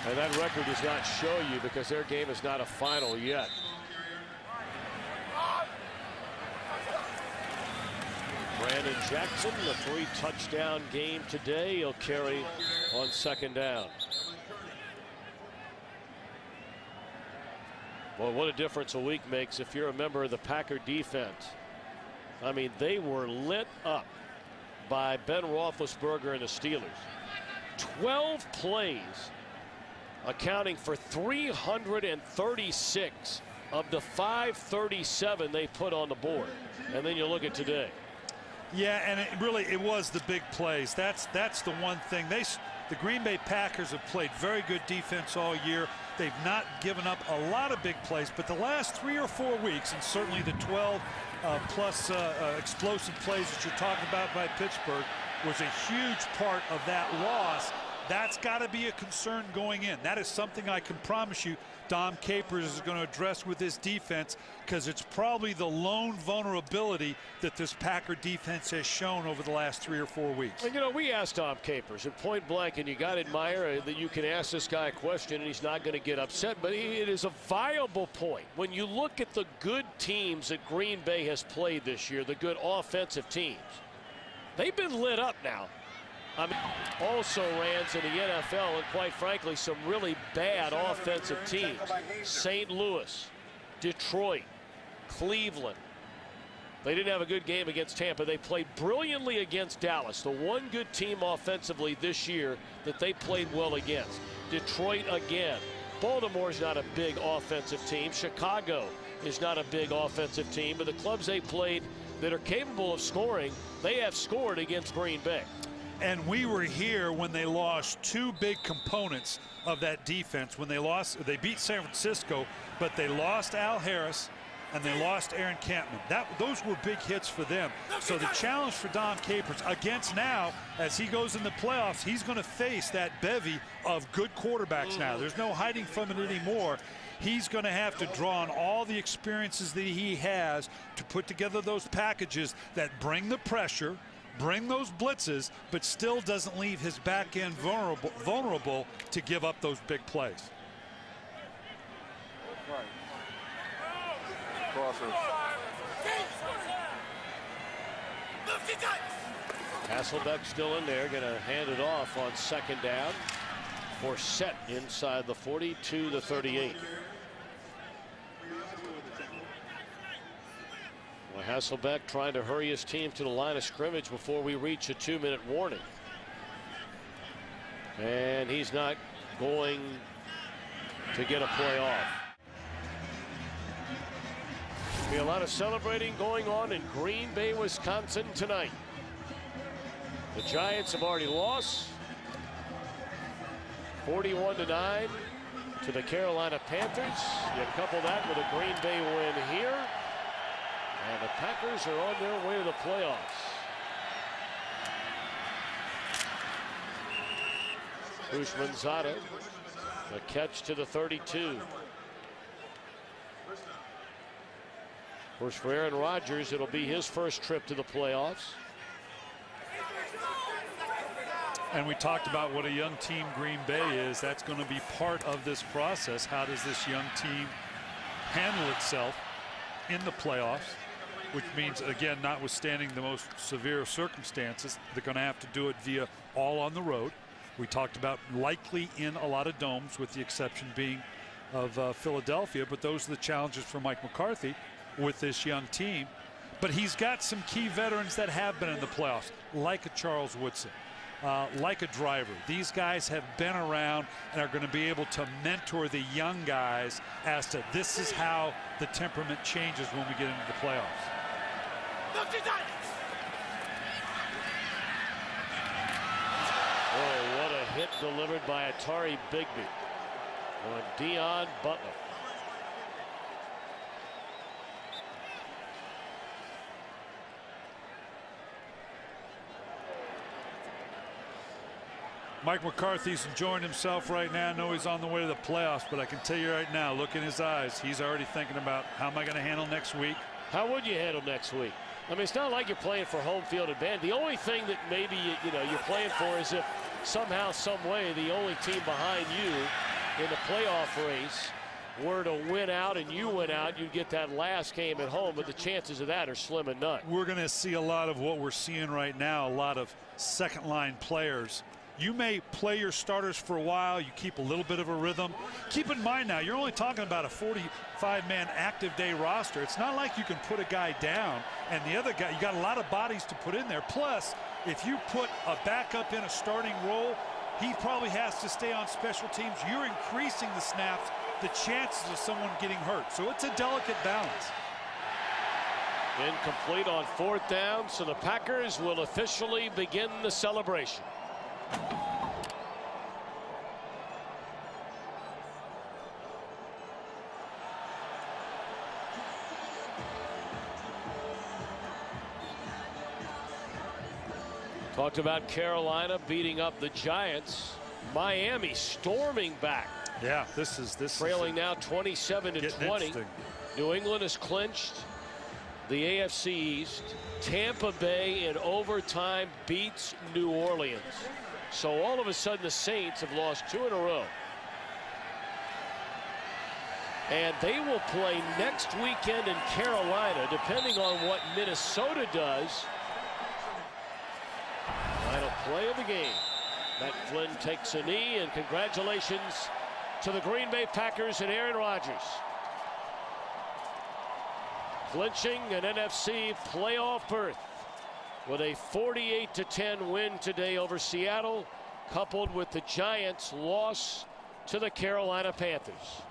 And that record does not show you because their game is not a final yet. Brandon Jackson, the 3-touchdown game today. He'll carry on second down. Well, what a difference a week makes if you're a member of the Packer defense. I mean, they were lit up by Ben Roethlisberger and the Steelers. 12 plays accounting for 336 of the 537 they put on the board. And then you look at today. Yeah, and it was the big plays. That's the one thing. The Green Bay Packers have played very good defense all year. They've not given up a lot of big plays, but the last 3 or 4 weeks, and certainly the 12 plus explosive plays that you're talking about by Pittsburgh, was a huge part of that loss. That's got to be a concern going in. That is something I can promise you Dom Capers is going to address with his defense, because it's probably the lone vulnerability that this Packer defense has shown over the last 3 or 4 weeks. And, you know, we asked Dom Capers at point blank, and you got to admire that you can ask this guy a question and he's not going to get upset, but it is a viable point. When you look at the good teams that Green Bay has played this year, the good offensive teams, they've been lit up now. I mean, also Rans in the NFL, and quite frankly, some really bad offensive teams. St. Louis, Detroit, Cleveland. They didn't have a good game against Tampa. They played brilliantly against Dallas, the one good team offensively this year that they played well against. Detroit again. Baltimore's not a big offensive team. Chicago is not a big offensive team, but the clubs they played that are capable of scoring, they have scored against Green Bay. And we were here when they lost 2 big components of that defense. When they beat San Francisco, but they lost Al Harris and they lost Aaron Campman. Those were big hits for them. So the challenge for Dom Capers against now, as he goes in the playoffs, he's going to face that bevy of good quarterbacks now. There's no hiding from it anymore. He's going to have to draw on all the experiences that he has to put together those packages that bring the pressure, bring those blitzes, but still doesn't leave his back end vulnerable to give up those big plays. Hasselbeck still in there, going to hand it off on second down. Forsett inside the 40 to the 38. Well, Hasselbeck trying to hurry his team to the line of scrimmage before we reach a 2-minute warning. And he's not going to get a play off. Be a lot of celebrating going on in Green Bay, Wisconsin tonight. The Giants have already lost 41-9 to the Carolina Panthers. You couple that with a Green Bay win here, and the Packers are on their way to the playoffs. Houshmandzadeh, a catch to the 32. Of course, for Aaron Rodgers, it'll be his first trip to the playoffs. And we talked about what a young team Green Bay is. That's going to be part of this process. How does this young team handle itself in the playoffs? Which means, again, notwithstanding the most severe circumstances, they're going to have to do it via all on the road. We talked about likely in a lot of domes, with the exception being of Philadelphia. But those are the challenges for Mike McCarthy with this young team. But he's got some key veterans that have been in the playoffs, like a Charles Woodson, like a Driver. These guys have been around and are going to be able to mentor the young guys as to this is how the temperament changes when we get into the playoffs. Oh, what a hit delivered by Atari Bigby on Dion Butler. Mike McCarthy's enjoying himself right now. I know he's on the way to the playoffs, but I can tell you right now, look in his eyes, he's already thinking about how am I going to handle next week. How would you handle next week? I mean, it's not like you're playing for home field advantage. The only thing that maybe you're playing for is if somehow, some way, the only team behind you in the playoff race were to win out and you win out, you'd get that last game at home, but the chances of that are slim and none. We're going to see a lot of what we're seeing right now, a lot of second-line players. You may play your starters for a while. You keep a little bit of a rhythm. Keep in mind now, you're only talking about a 45-man active day roster. It's not like you can put a guy down and the other guy, you got a lot of bodies to put in there. Plus, if you put a backup in a starting role, he probably has to stay on special teams. You're increasing the snaps, the chances of someone getting hurt. So it's a delicate balance. Incomplete on 4th down, so the Packers will officially begin the celebration. Talked about Carolina beating up the Giants. Miami storming back. Yeah, this is trailing now 27-20. New England has clinched the AFC East. Tampa Bay in overtime beats New Orleans. So all of a sudden the Saints have lost 2 in a row. And they will play next weekend in Carolina, depending on what Minnesota does. Final play of the game. Matt Flynn takes a knee, and congratulations to the Green Bay Packers and Aaron Rodgers. Clinching an NFC playoff berth with a 48-10 win today over Seattle, coupled with the Giants' loss to the Carolina Panthers.